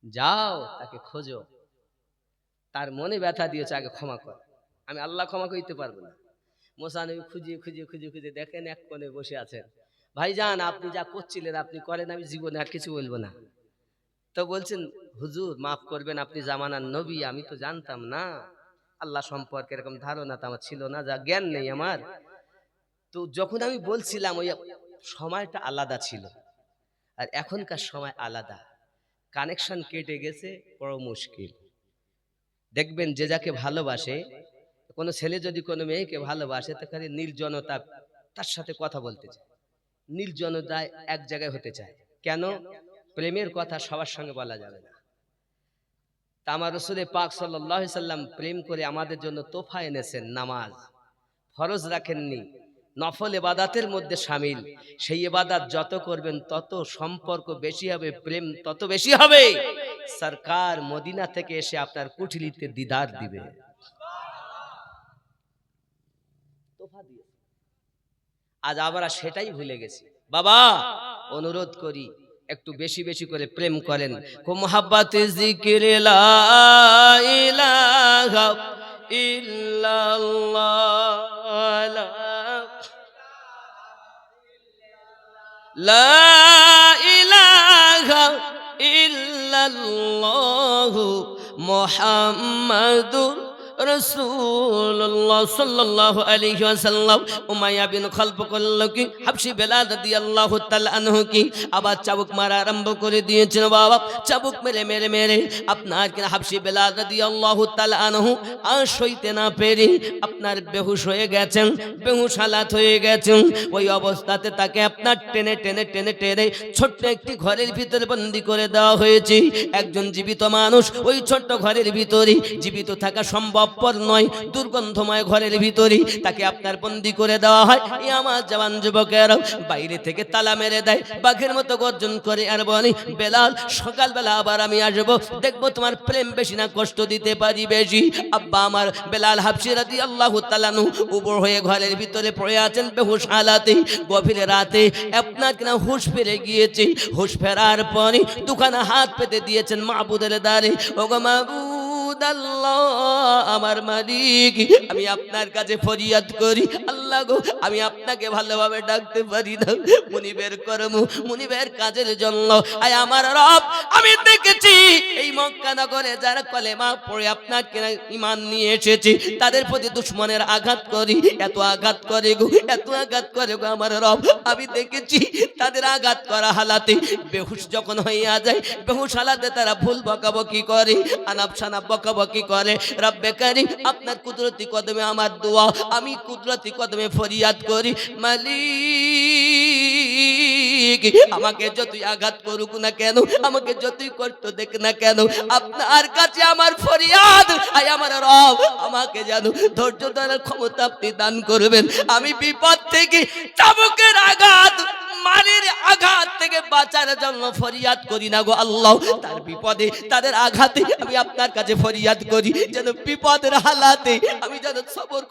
[SPEAKER 1] যাও তাকে খোঁজো তার মনে ব্যথা দিয়েছে আগে ক্ষমা কর আমি আল্লাহ ক্ষমা করতে পারবো না মুসা নবী খুঁজে দেখেন এক কোণে বসে আছেন ভাইজান আপনি যা করছিলেন আপনি করেন আমি জীবনে আর কিছু বলবো না তো বলছেন হুজুর মাফ করবেন আপনি জামানার নবী আমি তো জানতাম না আল্লাহ সম্পর্কে এরকম ধারণা তো আমার ছিল না যা জ্ঞান নেই আমার তো যখন আমি বলছিলাম ওই সময়টা আলাদা ছিল আর এখনকার সময় আলাদা কানেকশন কেটে গেছে বড় মুশকিল দেখবেন যে যাকে ভালোবাসে কোনো ছেলে যদি কোনো মেয়েকে ভালোবাসে তাহলে নির্জনতা তার সাথে কথা বলতে চায় নির্জনতায় এক জায়গায় হতে চায় কেন প্রেমের কথা সবার সঙ্গে বলা যাবে না তা আমার রাসূল পাক সাল্লাল্লাহু আলাইহি সাল্লাম প্রেম করে আমাদের জন্য তোফা এনেছেন নামাজ ফরজ রাখেননি নফল ইবাদতের মধ্যে শামিল সেই ইবাদত যত করবেন তত সম্পর্ক বেশি হবে প্রেম তত বেশি হবে সরকার মদিনা থেকে এসে আপনার কুঠরিতে দিদার দিবে তো তোফা দিয়েছে। আজ আমরা সেটাই ভুলে গেছি। বাবা অনুরোধ করি একটু বেশি বেশি করে প্রেম করেন। মোহাব্বতে জিকিরে লা ইলাহা ইল্লাল্লাহ, লা ইলাহা ইল্লাল্লাহু মুহাম্মাদুর রাসূলুল্লাহ সাল্লাল্লাহু আলাইহি ওয়াসাল্লাম। উমাইয়া বিন খালফ করল কি, হাবশী বেলাল রাদিয়াল্লাহু তাআলা আনহু কি আবার চাবুক মারা আরম্ভ করে দিয়েছেন। বাবা চাবুক মেরে মেরে মেরে আপনার কিনা হাবশী বেলাল রাদিয়াল্লাহু তাআলা আনহু আর সইতে না পেরে আপনার বেহুশ হয়ে গেছেন, বেহুশ হালাত হয়ে গেছেন। ওই অবস্থাতে তাকে আপনার টেনে টেনে টেনে টেনে ছোট্ট একটি ঘরের ভিতরে বন্দী করে দেওয়া হয়েছে। একজন জীবিত মানুষ ওই ছোট্ট ঘরের ভিতরে জীবিত থাকা সম্ভবপর নয়, দুর্গন্ধময় ঘরের ভিতরে তাকে আপনার বন্দী করে দেওয়া হয়। এই আমার জওয়ান যুবকেরা বাইরে থেকে তালা মেরে দেয়, বাঘের মতো গর্জন করে আর বলে, বেলাল সকালবেলা আবার আমি আসবো, দেখবো তোমার প্রেম বেশি না কষ্ট দিতে পারি বেশি। আব্বা আমার বেলাল হাবশী রাদিয়াল্লাহু তাআলা আনহু উপর হয়ে ঘরের ভিতরে পড়ে আছেন বেহুশ হালাতে। গভীর রাতে আপনার কিনা হুঁশ ফিরে গিয়েছে। হুঁশ ফেরার পরে দুখানা হাত পেতে দিয়েছেন মাবুদের দ্বারে। ওগো মাবুদ আল্লাহ, আমার মালিক, আমি আপনার কাছে ফরিয়াদ করি, আল্লাহ গো আমি আপনাকে ভালোভাবে ডাকতে পারি না। মুনিবের কর্ম, মুনিবের কাজের জন্য আয় আমার রব, আমি দেখেছি এই মক্কা নগরে যারা কলেমা পড়ে আপনার কিনা ঈমান নিয়ে এসেছে তাদের প্রতি দুশমনের আঘাত করি, এত আঘাত করে গো, এত আঘাত করে গো আমার রব। আমি দেখেছি তাদের আঘাত করা হালাতে বেহুশ যখন হইয়া যায়, বেহুশ হালাতে তারা ভুল বকাবকি করে, আনাপ সানাপ বকাবকি করে। রব্বে কারীম আপনার কুদরতি কদমে আমার দোয়া, আমি কুদরতি কদমে ফরিয়াদ করি, মালিক আমাকে যতই আঘাত করুক না কেন, আমাকে যতই কষ্ট দেখ না কেন, আপনার কাছে আমার ফরিয়াদ, আয় আমার রব আমাকে যেন ধৈর্য ধরার ক্ষমতা আপনি দান করবেন। আমি বিপদ থেকে, চাবুকের আঘাত, মারির আঘাত থেকে বাঁচার জন্য ফরিয়াদ করি না গো আল্লাহ। তার বিপদে, তাদের আঘাতে আমি আপনার কাছে ফরিয়াদ করি, যেন বিপদের হালাতে আমি যেন সবর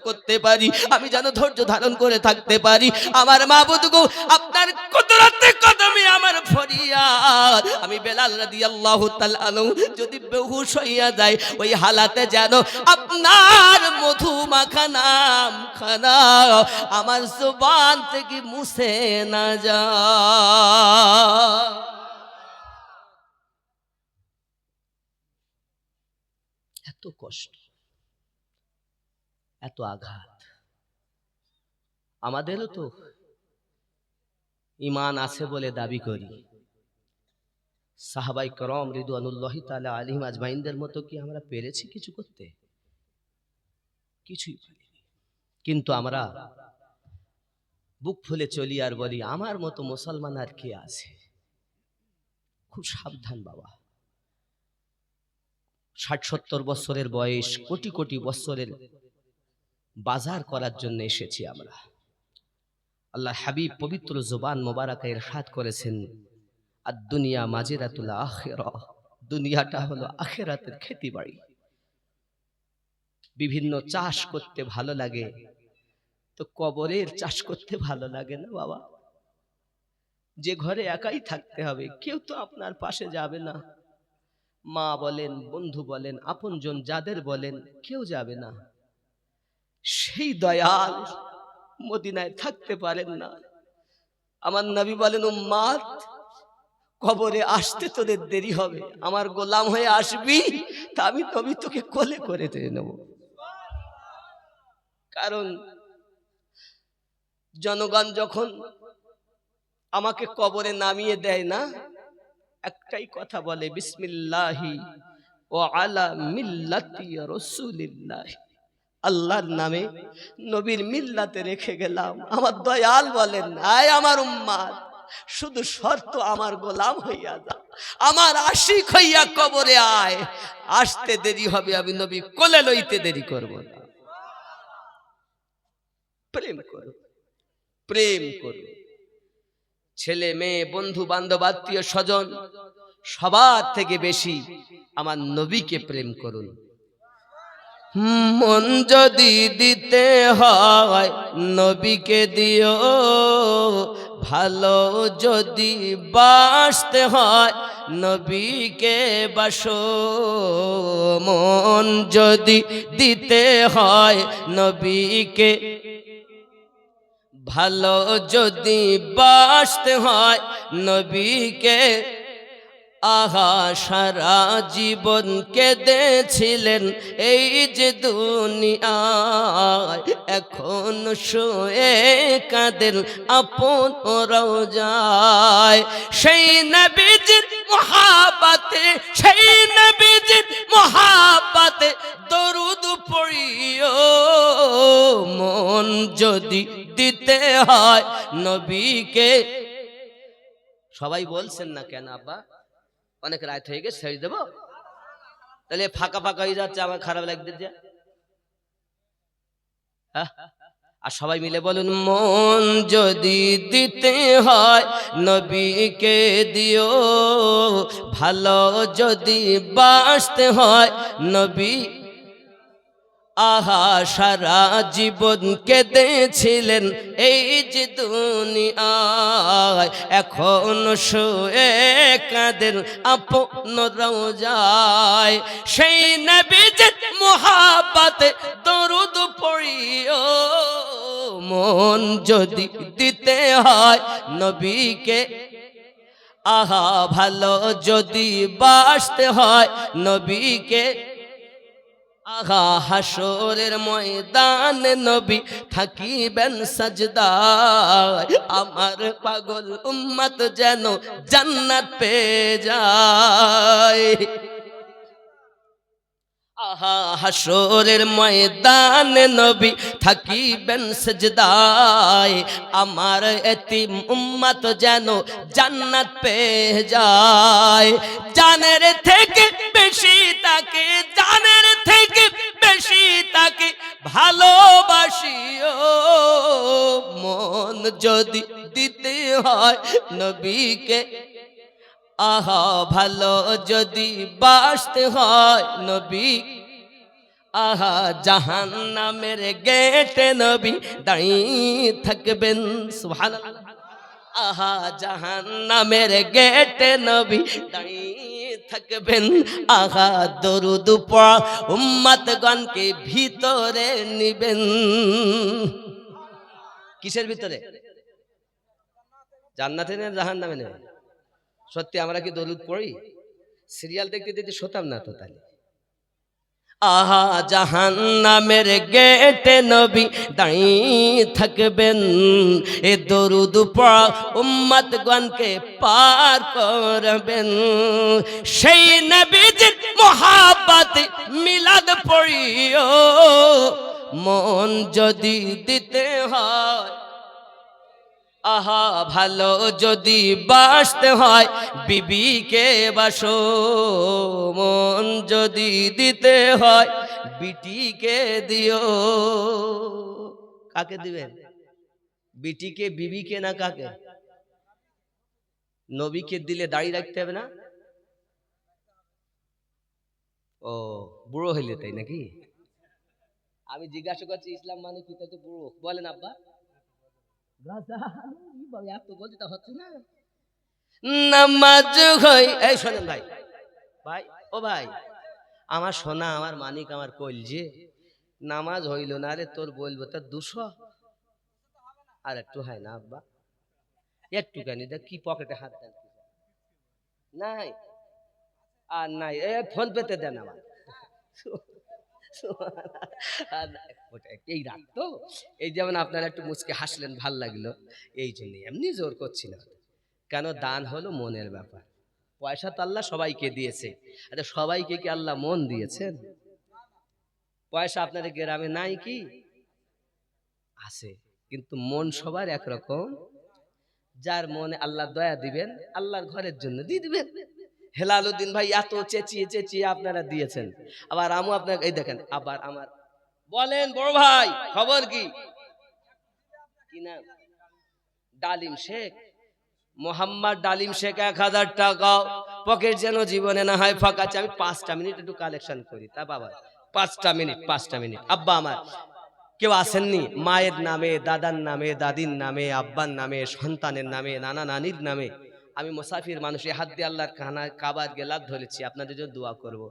[SPEAKER 1] করতে পারি, আমি যেন ধৈর্য ধারণ করে থাকতে পারি। আমার মাবুদ গো আপনার কুদরতে কদমে আমার ফরিয়াদ। আমি বেলাল রাদিয়াল্লাহু তাআলা আনহু যদি বেহুশ হইয়া যায়, ওই হালাতে যেন আপনার মধু মাখা নাম খানা আমার জবান থেকে মুছে না যা। এত কষ্ট, এত আঘাত। আমাদেরও তো ঈমান আছে বলে দাবি করি। সাহাবাই کرام রিদওয়ানুল্লাহি তাআলা আলাইহিম আজমাইনদের মতো কি আমরা পেরেছি কিছু করতে? কিছুই পারিনি। কিন্তু আমরা বুক ফুলে চলি আর বলি, আমার মতো মুসলমান আর কে আছে? খুব সাবধান বাবা। ৬০-৭০ বছরের বয়স, কোটি কোটি বছরের বাজার করার জন্য এসেছি আমরা। আল্লাহ হাবিব পবিত্র জবান মোবারকে ইরশাদ করেছেন, আদ-দুনিয়া মাজিরাতুল আখিরাহ, দুনিয়াটা হলো আখিরাতের খেতিবাড়ি। বিভিন্ন চাষ করতে ভালো লাগে, তো কবরের চাষ করতে ভালো লাগে না বাবা। যে ঘরে একাই থাকতে হবে, কেউ তো আপনার পাশে যাবে না, মা বলেন, বন্ধু বলেন, আপনজন যাদের বলেন, কেউ যাবে না। সেই দয়াল মদিনায় থাকতে পারেন না। আমার নবী বলেন, উম্মাত কবরে আসতে তোদের দেরি হবে, আমার গোলাম হয়ে আসবি, তা আমি নবী তোকে কোলে করে নেব। কারণ জনগণ যখন আমাকে কবরে নামিয়ে দেয় না, একটাই কথা বলে, বিসমিল্লাহি ওয়া আলা মিল্লাতি রাসূলিল্লাহ, আল্লাহর নামে নবীর মিল্লাতে রেখে গেলাম। আমার দয়াল বলেন, আয় আমার উম্মাত, শুধু শর্ত আমার গোলাম হইয়া যা, আমার আশিক হইয়া কবরে আয়। আসতে দেরি হবে, আমি নবী কোলে লইতে দেরি করব না। প্রেম করো, প্রেম করো। ছেলে মেয়ে, বন্ধু বান্ধব, আত্মীয় স্বজন, সবার থেকে বেশি আমার নবীকে প্রেম করুন। মন যদি দিতে হয় নবীকে দিও, ভালো যদি বাসতে হয় নবীকে বাসো। মন যদি দিতে হয় নবীকে, ভালো যদি বাসতে হয় নবীকে। আহা সারা জীবন কেঁদেছিলেন এই যে দুনিয়ায়, এখন শুয়ে কাঁদেন আপন রওজায়। সেই নবীজির মহাব্বতে, সেই নবীজির মহাব্বতে দরুদ পড়িও। মন যদি দিতে হয় নবীকে। সবাই বলছেন না কেন আব্বা? অনেক রাত হয়ে গেছে, ছেড়ে দেবো? তাহলে ফাঁকা ফাঁকা হয়ে যাচ্ছে, আমার খারাপ লাগতে যা। আর সবাই মিলে বলুন, মন যদি দিতে হয় নবীকে দিও, ভালো যদি বাসতে হয় নবী। আহা সারা জীবন কেঁদেছিলেন এই যে দুনিয়ায়, এখন শুয়ে কাঁদেন আপন রওজায়। সেই নবীজির মহাব্বতে দরুদ পড়িও। মন যদি দিতে হয় নবীকে, আহা ভালো যদি বাসতে হয় নবীকে। আহা হাসরের ময়দানে নবী থাকিবেন সাজদায়, আমার পাগল উম্মত যেন জান্নাত পেয়ে যায়। আহা হাসরের ময়দানে নবী থাকিবেন সাজদায়, আমার এতিম উম্মত যেন জান্নাত পেয়ে যায়। জানের থেকে বেশি তাকে, জানের থেকে বেশি তাকে ভালোবাসিও। মন যদি দিতে হয় নবীকে, আহা ভালো যদি বাসতে হয় নবী। আহা জাহান্নামের গেটে নবী দাঁড়িয়ে থাকবেন, সুবহানাল্লাহ। আহা জাহান্নামের গেটে নবী দাঁড়িয়ে থাকবেন। আহা দরুদ পড়া উম্মতগণকে ভিতরে নিবেন। কিসের ভিতরে? জান্নাতে না জাহান্নামে নেবেন? সত্যি আমরা কি দরুদ পড়ি? সিরিয়াল দেখতে দেখতে শোতাম না তো তাহলে। আহা জাহান্নামের গেটে নবী দাঁড়িয়ে থাকবেন, এ দরুদ পড়া উম্মতগণকে পার করবেন। সেই নবীজির মহাব্বতে মিলাদ পড়িও। মন যদি দিতে হয়, আহা ভালো যদি বাসতে হয় বিবিকে বাসো। মন যদি দিতে হয় বিটিকে দিও। কাকে দিবেন? বিটিকে, বিবিকে না কাকে? নবীকে দিলে দাড়ি রাখতে হবে না? ও বুড়ো হইলে তাই নাকি? আমি জিজ্ঞাসা করছি ইসলাম মানে কি? তো বুড়ো বলেন আব্বা। এত বলতে হচ্ছে না। নামাজ হয়, এই শোনেন ভাই, ভাই ও ভাই, আমার সোনা, আমার মানিক, আমার কলজে, নামাজ হইল না রে, তোর বলবো তার 200 আর একটু হয় না আব্বা? একটুখানি দেখ কি পকেটে হাত দেন নাই আর নাই, ফোন পেতে দেন আমার। এই রাত তো, এই যেমন আপনারা একটু মুচকে হাসলেন, ভাল লাগলো, এই জন্য এমনি জোর করছি না। কেন? দান হলো মনের ব্যাপার। পয়সা তো আল্লাহ সবাইকে দিয়েছে। আচ্ছা সবাইকে কি আল্লাহ মন দিয়েছেন? পয়সা আপনাদের গ্রামে নাই কি? আছে, কিন্তু মন সবার একরকম। যার মনে আল্লাহ দয়া দিবেন, আল্লাহর ঘরের জন্য দিয়ে দিবেন। হেলালুদ্দিন ভাই এত চেঁচিয়ে চেঁচিয়ে আপনারা দিয়েছেন, আবার আমু আপনাকে এই দেখেন, আবার আমার বলেন বড় ভাই খবর কি? কি নাম? ডালিম শেখ, মোহাম্মদ ডালিম শেখ। 1000 টাকা পকেট যেন জীবনে না হয় ফাঁকা আছে। আমি 5টা মিনিট একটু কালেকশন করি তা বাবা, 5টা মিনিট আব্বা আমার কেউ আসেননি মায়ের নামে, দাদার নামে, দাদির নামে, আব্বার নামে, সন্তানের নামে, নানা নানির নামে আমি মুসাফির মানুষ, হাত দিয়ে আল্লাহর কাবার গেলাত ধরেছি, আপনাদের জন্য দোয়া করব।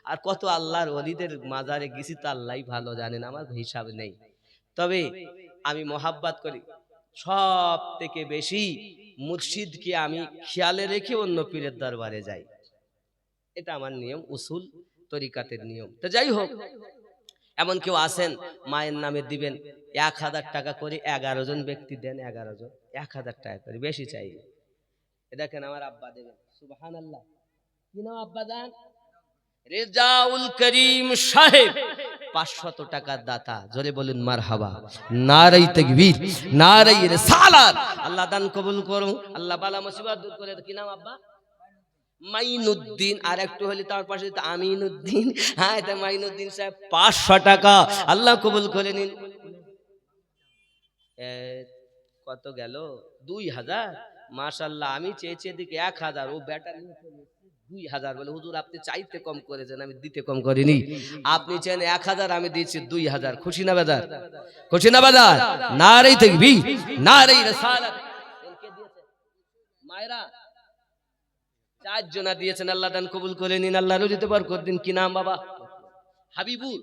[SPEAKER 1] আর কত আল্লাহর ওলিদের মাজারে গেছি তো আল্লাহই ভালো জানেন, আমার হিসাব নেই। তবে আমি মহাব্বত করি সব থেকে বেশি মুর্শিদকে আমি খেয়ালে রেখে অন্য পীরের দরবারে যাই, এটা আমার নিয়ম, উসুল তরিকাতের নিয়ম। তো যাই হোক, এমন কেউ আসেন মায়ের নামে দিবেন 1000 টাকা করে, 11 জন ব্যক্তি দেন, 11 জন 1000 টাকা করে, বেশি চাই। দেখেন আমার আব্বা দেবেন, সুবহানাল্লাহ, কি নাম আব্বা দান? রেজাউল করিম সাহেব, 500 টাকার দাতা, জোরে বলুন মারহাবা, নারে তাকবীর, নারে রিসালাত। আল্লাহ দান কবুল করুন, আল্লাহ বালা মুসিবত দূর করে। কি নাম আব্বা? মাইনুদ্দিন। আর একটু হলে তার পাশে আমিনুদ্দিন। হ্যাঁ, এটা মাইনুদ্দিন সাহেব, 500 টাকা, আল্লাহ কবুল করে নিন। কত গেল? 2000। মাশাআল্লাহ, আমি চেয়েছি এদিকে 1000, ও বেটা নিয়ে 2000 বলে, হুজুর আপনি চাইতে কম করেছেন, আমি দিতে কম করিনি। আপনি চেন 1000, আমি দিয়েছি 2000। খুশি না বাজার? খুশি না বাজার? নারে তাকবীর, নারে রিসালাত। মায়েরা 4 জনা দিয়েছেন, আল্লাহ দান কবুল করে নিন, আল্লাহ রুজিতে বরকত দিন। কি নাম বাবা? হাবিবুল।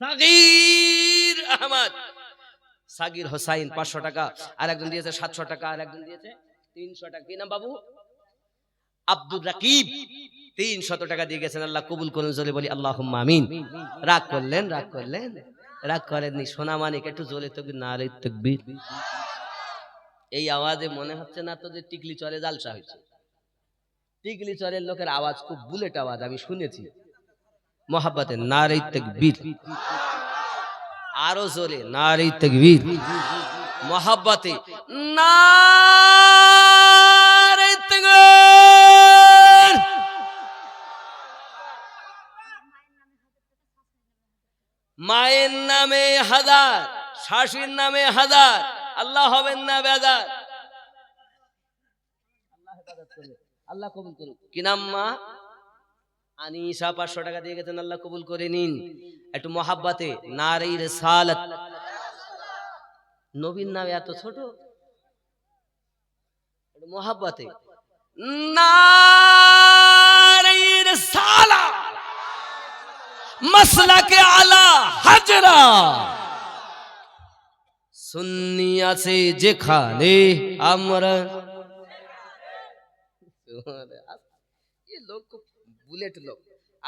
[SPEAKER 1] সাগির আহমদ, সাগির হোসাইন 500 টাকা, আর একজন দিয়েছে 700 টাকা, আর একজন দিয়েছে 300 টাকা। কি নাম বাবু? আব্দুর রাকিব, 300 টাকা দিয়ে গেছেন, আল্লাহ কবুল করুন, জোরে বলি আল্লাহুম্মা আমিন। রাগ করলেন? রাগ করলেন? রাগ করেননি। সোনা মানিক, একটু জোরে তাকবীর, নারে তাকবীর। এই আওয়াজে মনে হচ্ছে না তো যে টিকলি চরে জালসা হয়েছে? টিকলি চরের লোকের আওয়াজ খুব বুলেট আওয়াজ, আমি শুনেছি। মোহাব্বতে নারে তাকবীর, আরো জোরে নারে তাকবীর। মোহাব্বতে নারে তাকবীর। মায়ের নামে 1000, শাশুড়ির নামে 1000, আল্লাহ হবেন না বেজার। আল্লাহ কবুল করুন। কি নাম মা? আনিসা, 500 টাকা দিয়ে গেছেন, আল্লাহ কবুল করে নিন। একটু মহাব্বতে নারে রিসালাত। নবীর নাম এত ছোট, একটু মহাব্বতে নারে রিসালাত। মাসলাকে আলা হাজরা, সুন্নি আছে যেখানে আমরা। লোক বুলেট লোক,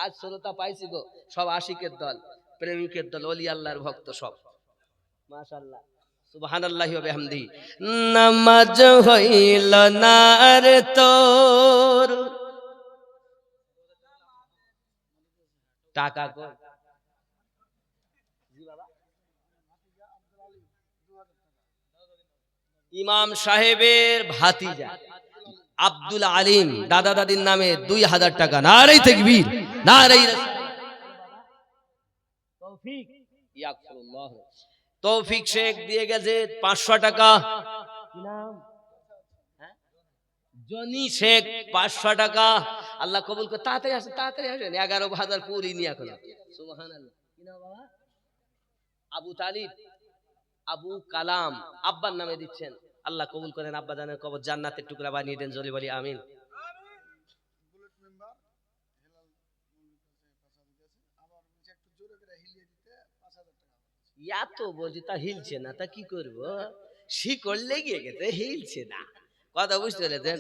[SPEAKER 1] আজ শ্রোতা পাইছি গো, সব আশিকের দল, প্রেমিকের দল, ওলি আল্লাহর ভক্ত সব। মাশাআল্লাহ, সুবহানাল্লাহি ওয়া বিহামদিহি। নামাজ হইল না রে তোর, টাকা কো ইমাম সাহেবের ভাতিজা আব্দুল আলিম, দাদা দাদির নামে 2000 টাকা, নারে তাকবীর, নারে তৌফিক। ইয়াকফুরুল্লাহ। তৌফিক শেখ দিয়ে গেছে 500 টাকা। কি নাম? জনি শেখ, 500 টাকা, আল্লাহ কবুল করে। তাড়াতাড়ি আসেন, তাড়াতাড়ি আসেন, 11,000 পুরি নিয়ে এখন। সুবহানাল্লাহ। কি নাম বাবা? আবু তালিব, আবু কালাম, আব্বার নামে দিচ্ছেন, আল্লাহ কবুল করেন, আব্বা জানের কবর জান্নাতের টুকরা বানিয়ে দেন, জোরে বলি আমিন। এত বলছি তা হিলছে না, তা কি করবো? শিকড় লেগে গেছে, হিলছে না, কথা বুঝতে পেরেছেন?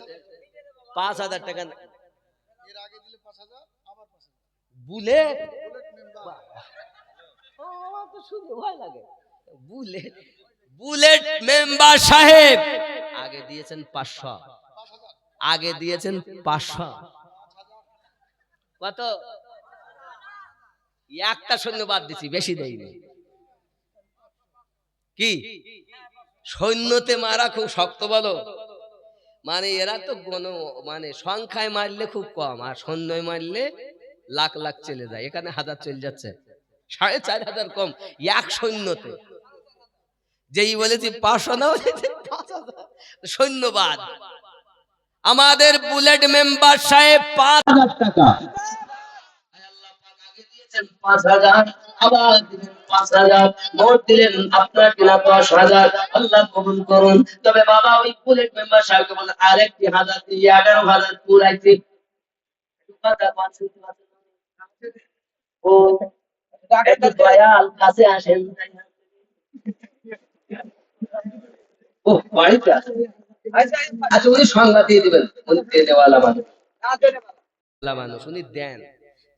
[SPEAKER 1] 5000 টাকা বুলেট, আমার তো শুনতে ভয় লাগে। বুলেট, বুলেট মেম্বার সাহেব আগে দিয়েছেন 500, আগে দিয়েছেন 500। কত? একটা সৈন্য বাদ দিছি, বেশি দেয়নি। কি সৈন্যতে মারা খুব শক্ত বলো, মানে এরা তো মানে সংখ্যায় মারলে খুব কম, আর সৈন্যয় মারলে লাখ লাখ চলে যায়। এখানে 1000 চলে যাচ্ছে, 4500 কম এক সৈন্যতে। যেই বলেছি 500 না, 5000। ধন্যবাদ। আমাদের বুলেট মেম্বার সাহেব 5,000 টাকা, 5,000 আবার দিলেন 5,000, মোট দিলেন আপনার কিনা 10,000। আল্লাহ কবুল করুন। তবে বাবা ওই বুলেট মেম্বার সাহেবকে বলে আরেকটি 1,000 দিয়ে 11,000 পুরাইছে। ও একটু দয়াল কাছে আসেন। ও বাড়িতে আছে। আচ্ছা উনি সংবাদ দিয়ে দিবেন, উনি দিয়ে দেওয়ালা মানুষ, মানুষ উনি দেন।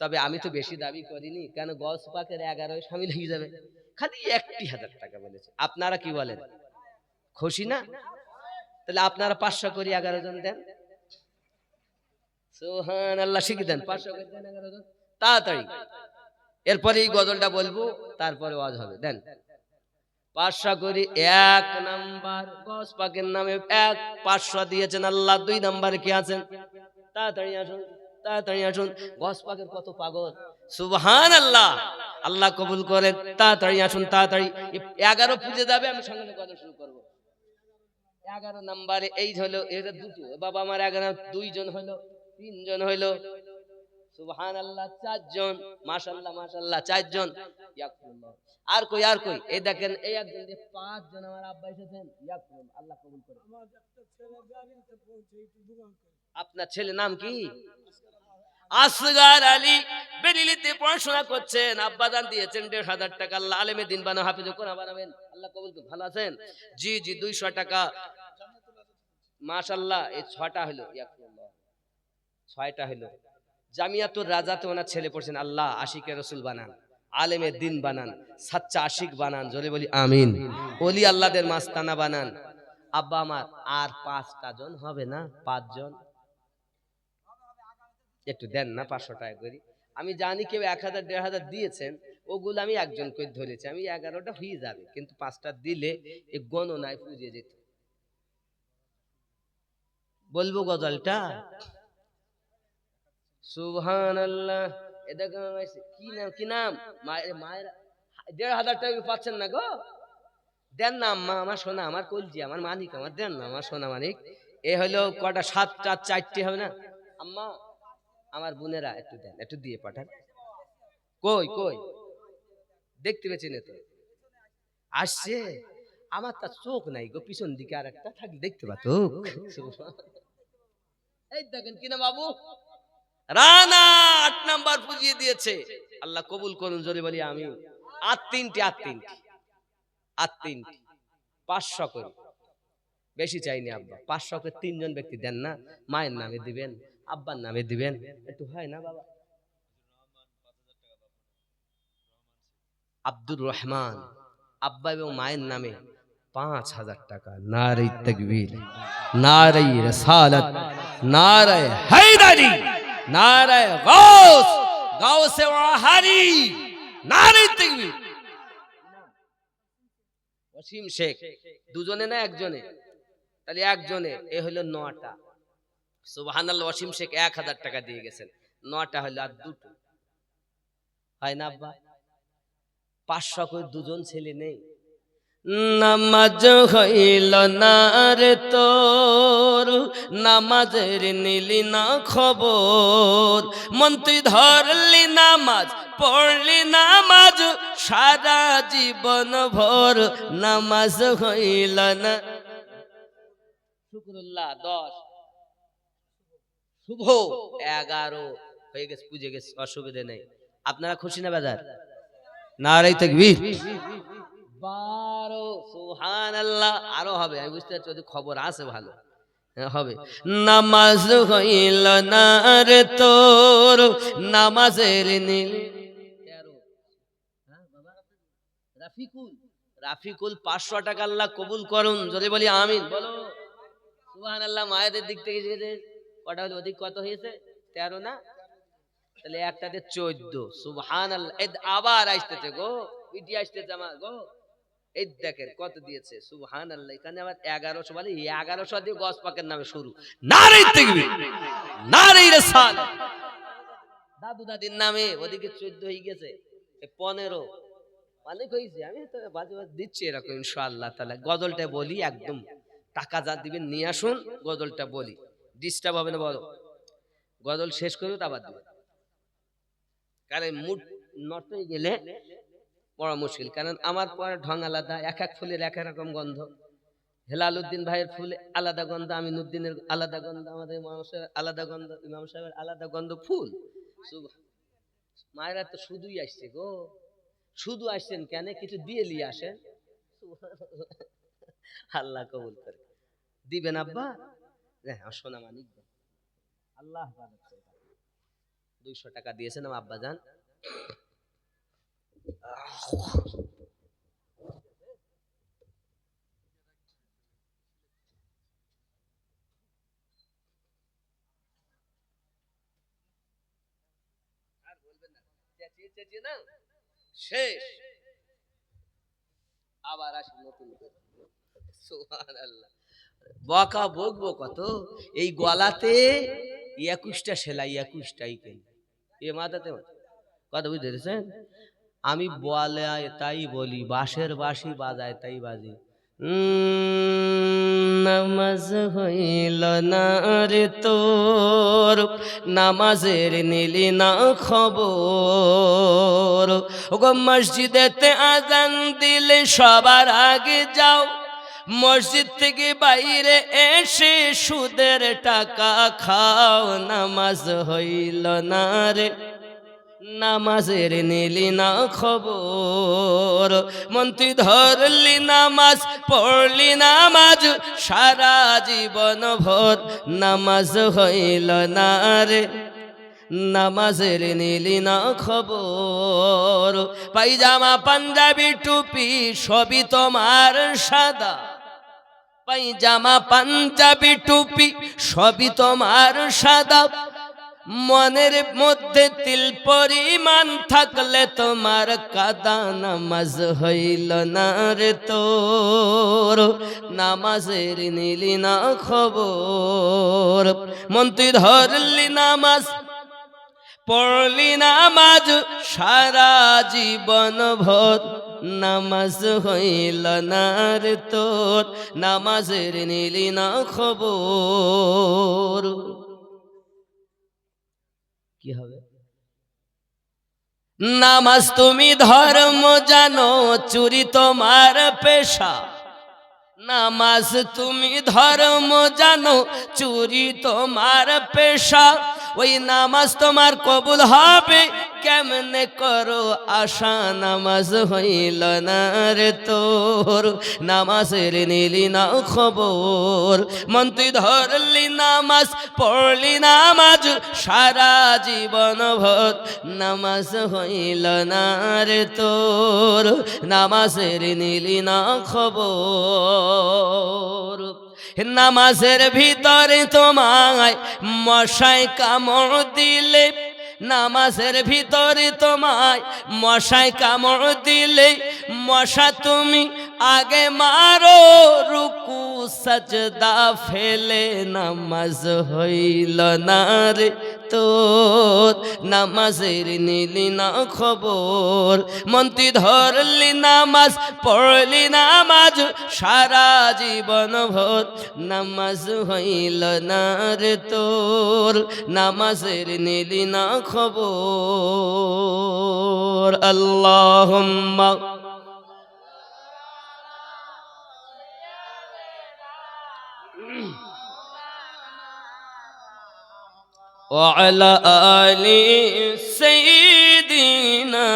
[SPEAKER 1] তবে আমি তো বেশি দাবি করিনি, কেন গস পাকের 11 শামিল হয়ে যাবে, খালি 1,000 টাকা বলেছে। আপনারা কি বলেন, খুশি না? তাহলে আপনারা 500 করে 11 জন দেন। সুবহানাল্লাহ, শিখে দেন 500 করে দেন 11 জন তাড়াতাড়ি। এরপরে এই গজলটা বলবো, তারপরে ওয়াজ হবে। দেন 500 করে। 1 নাম্বার গস পাকের নামে 500 দিয়েছেন আল্লাহ। 2 নাম্বারে কি আছেন? তাড়াতাড়ি আসুন, তাড়াতাড়ি আসুন। গস পাকের কত পাগল, সুবহানাল্লাহ। আল্লাহ কবুল করেন। তাড়াতাড়ি আসুন, তাড়াতাড়ি। 11 পুজে যাবে, আমি সঙ্গে সঙ্গে গজল শুরু করব। 11 নাম্বারে এই হলো, এটা দুটো বাবা আমার 11, 2 জন হলো, 3 জন হলো, সুবহানাল্লাহ, 4 জন, মাশাআল্লাহ মাশাআল্লাহ, 4 জন। ইয়াকুল্লাহ। আর কই, আর কই? এই দেখেন, এই একজন দিয়ে 5 জন আমার আব্বা এসেছেন। ইয়াকুল্লাহ, আল্লাহ কবুল করে। আপনার ছেলে নাম কি? আসগার আলী, বেরিলিতে পড়াশোনা করছেন। আব্বা দান দিয়েছেন 1,500 টাকা। আল্লাহ আলেমে দিন বানা, হাফেজ কোরআন বানাবেন, আল্লাহ কবুল করুন। ভালো আছেন? জি জি, 200 টাকা, মাশাআল্লাহ। এই 6টা হলো, ইয়াকুল্লাহ 6টা হলো। জামিয়াতুর রাজাতে ওনার ছেলে পড়ছেন। আল্লাহ আশিকে রসুল বানান, আলেমে দিন বানান, সাচ্চা আশিক বানান, জোরে বলি আমিন। ওলি আল্লাহদের মাস্তানা বানান। আব্বা আমার আর 5টা জন হবে না? 5 জন একটু দেন না, 500 টাকা করি। আমি জানি কেউ 1,000 1,500 দিয়েছেন, ওগুলো আমি একজন করে ধরেছি। আমি 11টা হয়ে যাবে, কিন্তু 5টা দিলে এই গণনায় পুজে যেত। বলবো গজলটা? সুবহানাল্লাহ। এ দেখো কি নাম, কি নাম? মায়ের 1,500 টাকা পাচ্ছেন না গো? দেন না আম্মা, আমার সোনা, আমার কলজি, আমার মানিক, আমার দেন না, আমার সোনা মানিক। এ হলো কটা, 7টা 4টে হবে না? আম্মা আমার বোনেরা একটু দেন, একটু দিয়ে পাঠান। কই কই দেখতে পেয়েছি না তো, আসছে। আমার তা চোখ নাই গো, পিছন দিকে আর একটা থাকলে দেখতে পাত। এই দেখেন কিনা বাবু, রানা 8 নাম্বার পুজিয়ে দিয়েছে। আল্লাহ কবুল করুন, জোরে বলি আমিন। আর 3টি, আর 3টি, আর 3টি 500 করে, বেশি চাইনি আব্বা। 500 করে 3 জন ব্যক্তি দেন না, মায়ের নামে দিবেন, আব্বার নামে দিবেন, একটু হয় না বাবা? আব্দুর রহমান, আব্বা এবং মায়ের নামে 5,000 টাকা। নারে তাকবীর, নারে রিসালাত, নারে হায়দারি, নারে গাউস, গাউসে ওয়াহারি, নারে তাকবীর। ওসিম শেখ, দুজনে না একজনে? তাহলে একজনে। এ হলো 9টা। সুবহানাল্লাহ। ওসিম শেখ 1,000 টাকা দিয়ে গেছেন। 9টা হলো, আর 2টো হয় না আব্বা? 500 করে 2 জন ছেলে নেই। নামাজ হইল না রে তোর, নামাজের নিলি না খবর, মন তুই ধরলি নামাজ, পড়লি নামাজ সারা জীবন ভর, নামাজ হইল না। শুকরুল্লাহ 10, শুভ 11 হয়ে গেছে, পুজে গেছে, অসুবিধা নেই। আপনারা খুশি না বাজার? নারে তাকবীর। 12, সুবহানাল্লাহ। আরো হবে, আমি বুঝতে পারছি ওদের খবর আছে ভালো, হবে। নামাজ হইল না রে তোর, নামাজের নীল। 13, হ্যাঁ বাবা, রাফিকুল, রাফিকুল 500 টাকা। আল্লাহ কবুল করুন, যদি বলি আমিন। বলো সুবহানাল্লাহ। মায়েদের দিক থেকে কটা হলো, ওদিক কত হয়েছে? 13 না? তাহলে একটাতে 14। সুবহানাল্লাহ। আবার আসতেছে গো, ইটি আসতেছে আমার গো। এই দেখেন কত দিয়েছে, সুবহানাল্লাহ। এখানে আবার 1100, বলে 1100 দিয়ে গস পাকের নামে শুরু। নারে তাকবীর, নারে রিসালাত। দাদু দাদির নামে ওদিকে 14 হয়ে গেছে, 15 অনেক হয়েছে। আমি তো বাজে বাজে দিচ্ছি এরকম ইনশাআল্লাহ তাআলা। গজলটা বলি একদম টাকা যা দিবেন নিয়ে আসুন, গজলটা বলি, ডিস্টার্ব হবে না, বলো গজল শেষ করে আবার দিবেন, কারণ মুড নষ্ট হয়ে গেলে বড় মুশকিল। কারণ আমার পরে ঢং আলাদা, এক এক ফুলের এক এক রকম গন্ধ। হেলালুদ্দিন ভাইয়ের ফুলে আলাদা গন্ধ, আমিনুদ্দিনের আলাদা গন্ধ, আমাদের মানুষের আলাদা গন্ধ, ইমাম সাহেবের আলাদা গন্ধ। ফুল মায়েরা তো শুধুই আসছে গো, শুধু আসছেন কেন, কিছু দিয়ে নিয়ে আসেন। আল্লাহ কবুল করে দিবেন আব্বা। সোনা মানিক আল্লাহ 200 টাকা দিয়েছেন আমার আব্বা জান। শেষ, আবার আসি নতুন করে। সুবহানাল্লাহ, বকা বকবো কত, এই গলাতে 21টা সেলাই, 21টাই কেন এ মাথাতে কথা বুঝতে পেরেছেন। আমি বলে তাই বলি, বাঁশের বাঁশি বাজায় তাই বাজি। নামাজ হইল না রে তোর, নামাজের নিলি না খবর। ওগো মসজিদেতে আজান দিলে সবার আগে যাও, মসজিদ থেকে বাইরে এসে সুদের টাকা খাও। নামাজ হইল না রে, নামাজের নিলি না খবর। মন তুই ধরলি নামাজ, পড়লি নামাজ সারা জীবন ভর। নামাজ হইল না রে, নামাজের নিলি না খবর। পায়জামা পাঞ্জাবি টুপি সবই তোমার সাদা, পায়জামা পাঞ্জাবি টুপি সবই তোমার সাদা। মনের মধ্যে তিল পরিমাণ থাকলে তোমার কাদা। নামাজ হইল না রে তোর, নামাজের নিলি না খবর। মন তুই ধরলি নামাজ, পড়লি নামাজ সারা জীবন ভর। নামাজ হইল না রে তোর, নামাজের নিলি না খবর। কি হবে? নামাজ তুমি ধর্ম জানো, চুরি তোমার পেশা। নামাজ তুমি ধর্ম জানো, চুরি তোমার পেশা। ওই নামাজ তোমার কবুল হবে কেমনে করো আশা। নামাজ হইল না রে তোর, নামাজের নিলি না খবর। মন তুই ধরলি নামাজ, পড়লি নামাজ সারা জীবন ভর। নামাজ হইল না রে তোর, নামাজের নিলি না খবর। নামাজের ভিতরে তোমায় মশায় কামড় দিলে, নামাজের ভিতরে তোমায় মশায় কামড় দিলে, মশা তুমি আগে মারো রুকু সাজদা ফেলে। নামাজ হইল না রে তোর, নামাজের নিলি না খবর। মন তুই ধরলি নামাজ, পড়লি নামাজ সারা জীবন ভর। নামাজ হইল না রে তোর, নামাজের নিলি না খবর। আল্লাহুম্মা وعلى آل سيدنا।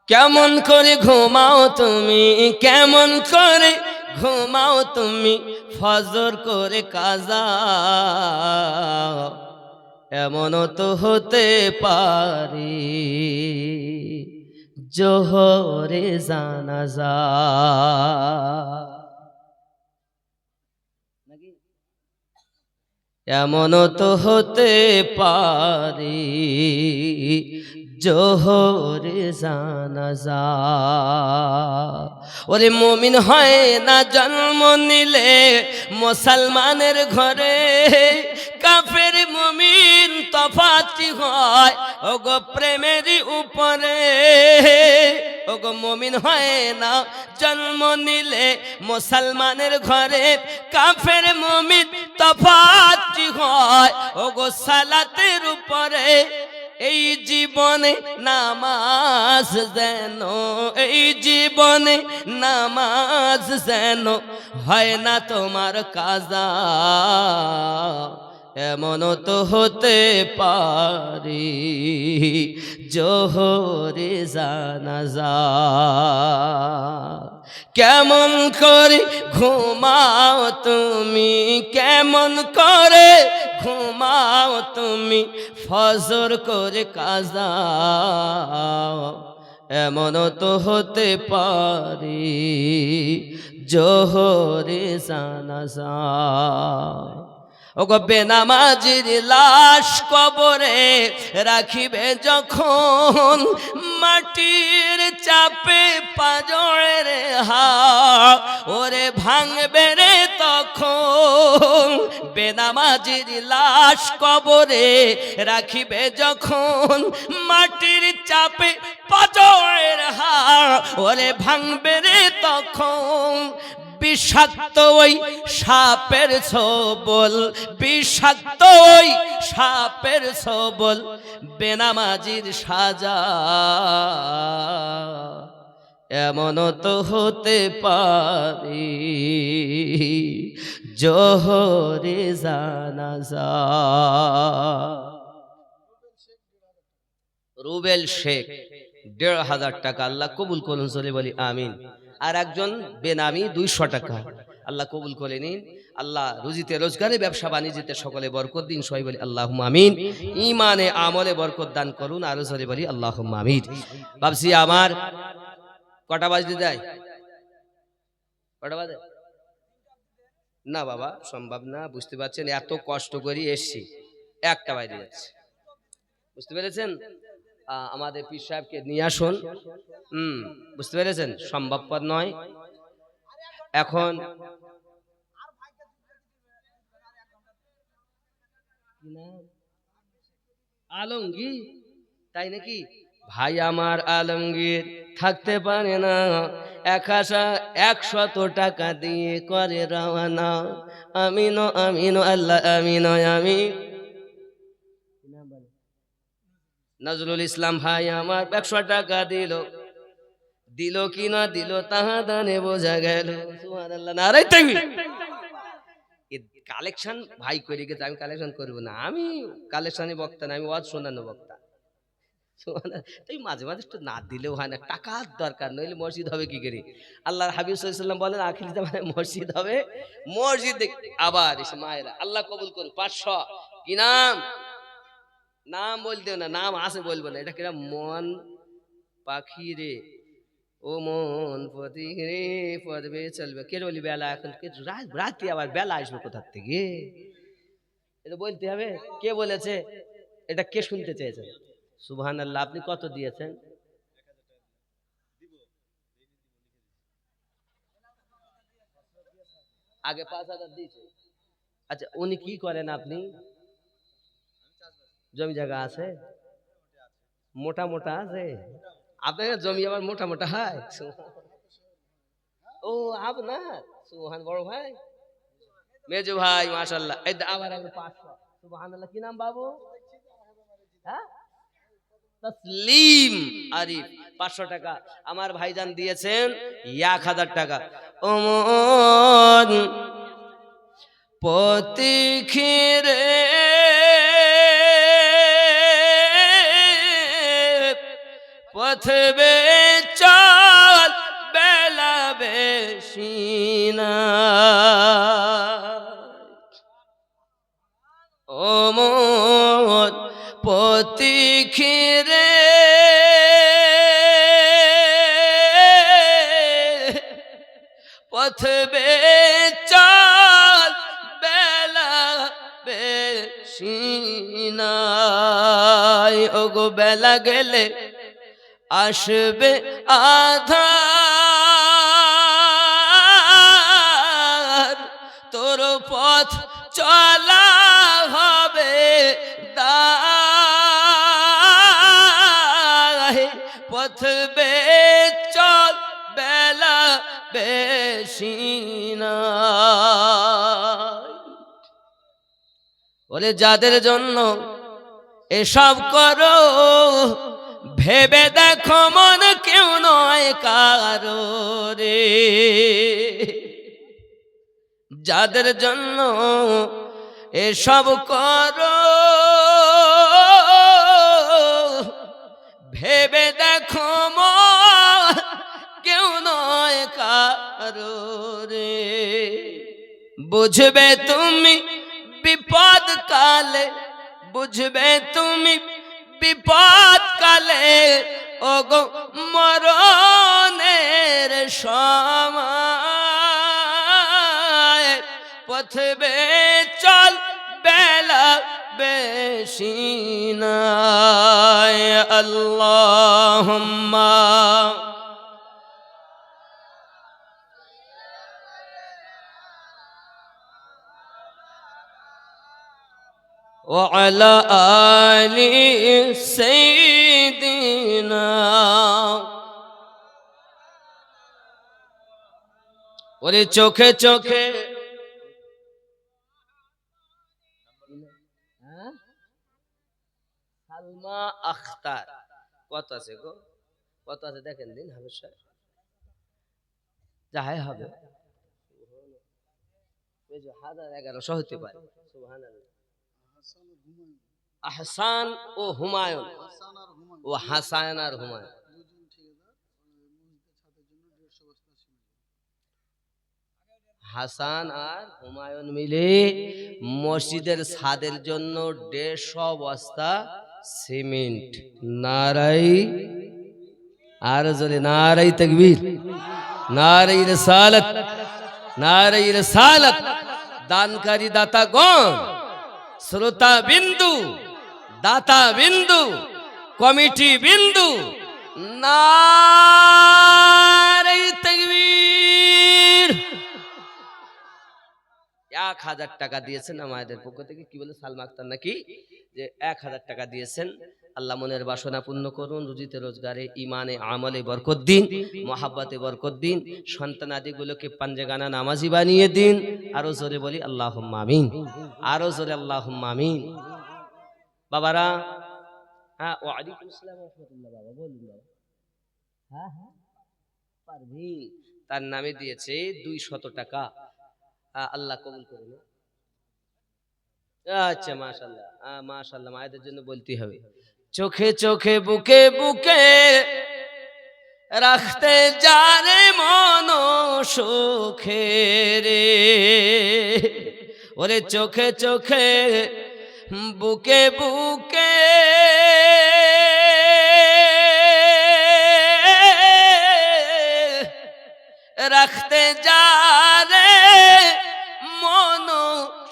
[SPEAKER 1] কেমন করে ঘুমাও তুমি, কেমন করে ঘুমাও তুমি, ফজর করে কাজা। এমনও তো হতে পারে জোহরে জানাজা। এমনও তো হতে পারে জোহরে জানাজা। ওরে মুমিন হয় না জন্ম নিলে মুসলমানের ঘরে, কাফের মুমিন তফাৎ তফাৎ হয় ওগো প্রেমের উপরে। ওগো মুমিন হয় না জন্ম নিলে মুসলমানের ঘরে, কাফের মুমিন তফাৎ হয় ওগো সালাতের উপরে। এই জীবনে নামাজ যেন, এই জীবনে নামাজ যেন হয় না তোমার কাজা, এমনও তো হতে পারি জোহরে জানাজা। কেমন করে ঘুমাও তুমি, কেমন করে ঘুমাও তুমি, ফজর করে কাজা, এমনও তো হতে পারি জোহরে জানাজা। ওগো বেনামাজির লাশ কবরে রাখিবে যখন, মাটির চাপে পাঁজরের হাড় ওরে ভাঙবে রে তখন। বেনামাজির লাশ কবরে রাখিবে যখন, মাটির চাপে পাঁজরের হাড় ওরে ভাঙবে রে তখন। বিষাক্ত ওই সাপের ছোবল, বিষাক্ত ওই সাপের ছোবল, বেনামাজির সাজা, এমনও তো হতে পারি জোহরে জানাজা। রুবেল শেখ ১,৫০০ টাকা, আল্লাহ কবুল করুন, চলে বলি আমিন। আর একজন বেনামি ২০০ টাকা, আল্লাহ কবুল করে নিন। আল্লাহ রুজিতে রোজগারে ব্যবসা বাণিজ্যতে সকলে বরকত দিন, সবাই বলি আল্লাহুম্মা আমিন। ঈমানে আমলে বরকত দান করুন, আরো জোরে বলি আল্লাহুম্মা আমিন। ভাবছি আমার কটা বাজতে যায়, কটা বাজে? না বাবা সম্ভব না, বুঝতে পারছেন, এত কষ্ট করে এসছি, একটা বাইরে যাচ্ছে, বুঝতে পেরেছেন? আমাদের পীর সাহেবকে নিয়ে আসুন। বুঝতে পেরেছেন, সম্ভবপর নয়। এখন আলমগীর, তাই নাকি? ভাই আমার আলমগীর থাকতে পারে না, ১০০ টাকা দিয়ে করে রওনা। আমিনো আমিনো আল্লাহ আমিনো আমিন। নজরুল ইসলাম ভাই আমার ১০০ টাকা দিল, দিল কি না দিল তাহা দানে বোঝা গেল। সুবহানাল্লাহ, নারায়ে তাকবীর। কালেকশন ভাই করে গেছে, আমি কালেকশন করবো না, আমি কালেকশনে বক্তা না, আমি ওয়াজ শোনানো বক্তা। তুই মাঝে মাঝে একটু না দিলেও হয় না, টাকার দরকার, নইলে মসজিদ হবে কি করে? আল্লাহর হাবিব সাল্লাল্লাহু আলাইহি ওয়াসাল্লাম বলেন আখির জামানে মসজিদ হবে, মসজিদ আবার এসে মায়েরা আল্লাহ কবুল করুন। ৫০০ কি নাম? নাম বলতে না, নাম আছে বলবো না, এটা কিরা মন পাখি রে, ও মন পথি রে পদবে চলবে, কে বলি বেলা এখন রাত্রি, আবার বেলা আসবে কোথার থেকে, এটা বলতে হবে। কে বলেছে এটা, কে শুনতে চেয়েছেন? সুবহানাল্লাহ। আপনি কত দিয়েছেন? আগে ৫,০০০ দিয়েছে। আচ্ছা উনি কি করেন? আপনি জমি জায়গা আছে? মোটা মোটা আছে আপনার জমি, আবার মোটা মোটা হয়? ও আপনার সুবহান, বড় ভাই, মেজো ভাই, মাশাআল্লাহ। এই আবার ৫০০। সুবহানাল্লাহ। কি নাম বাবু? হ্যাঁ, তসলিম আরিফ। ৫০০ টাকা আমার ভাইজান দিয়েছেন, ১,০০০ টাকা। ওমন পথিরে পথবে চল, বেলা বেশি না, ওমন পথিরে পথবে চল, বেলা বেশি নাই। ওগো বেলা গেলে আসবে আধার, তোর পথ চলা হবে দার। পথ বে চল বেলা বেশি না। ওরে যাদের জন্য এসব করো ভেবে দেখো মন কেউ নয় কারো রে। যাদের জন্য এসব করো ভেবে দেখো মন কেউ নয় কারো রে। বুঝবে তুমি বিপদ কালে, বুঝবে তুমি বিপদ কালে, ওগো মরণের সময় পথ বে চল বেলা বেশি নাই। আল্লাহুম্মা وعلى آل سيدنا। ওরে চোখে চোখে সালমা আখতার কত আছে গো, কত আছে দেখেন দিন হাবিব সাহেব, যাই হবে 1100 হতে পারে। সুবহানাল্লাহ। আহসান ও হুমায়ুন, ও হাসান আর হুমায়ুন। হাসান আর হুমায়ুন মিলে মসজিদের ছাদের জন্য 150 বস্তা সিমেন্ট। নারাই আর জোরে নারাই তাকবীর, নারাই রিসালাত, নারাই রিসালাত। দানকারী দাতা গণ, শ্রোতা বিন্দু, দাতা বিন্দু, কমিটি বিন্দু, নারায়ে তাকবীর। 1000 টাকা দিয়েছেন আমাদের পক্ষ থেকে। কি বলে সালমা আক্তার নাকি যে 1000 টাকা দিয়েছেন। আল্লাহ মনের বাসনা পূর্ণ করুন, রুজিতে রোজগারে ইমানে আমলে বরকত দিন, মহাব্বতে বরকত দিন, সন্তানাদিগুলোকে পাঞ্জেগানা নামাজি বানিয়ে দিন। আরো জোরে বলি আল্লাহুম্মা আমিন, আরো জোরে আল্লাহুম্মা আমিন। বাবারা, হ্যাঁ ওয়ালাইকুম আসসালাম ওয়া রাহমাতুল্লাহ। বাবা বলুন বাবা। হ্যাঁ হ্যাঁ পারভীন তার নামে দিয়েছে 200 টাকা। আল্লাহ কবুল করুন। আচ্ছা মাশাআল্লাহ, মাশাআল্লাহ, মায়েদের জন্য বলতে হবে। চোখে চোখে বুকে বুকে রাখতে জানে মন সুখে রে। ওরে চোখে চোখে বুকে বুকে রাখতে জানে মন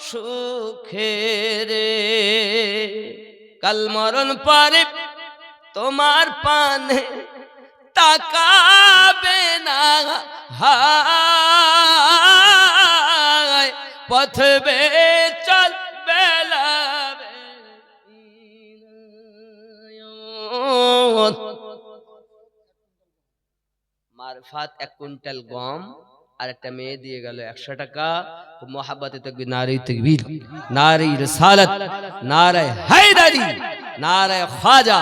[SPEAKER 1] সুখে রে। কাল মরণ পরে তোমার পানে তাকাবে না হায়, পথ বে চল বেলা মারফাত 1 কুইন্টাল গম আর একটা মেয়ে দিয়ে গেল 100 টাকা। খুব মহাব্বতে তাকবীর, নারে তাকবীর, নারে রিসালাত, নারে হায়দারি, নারে খাজা।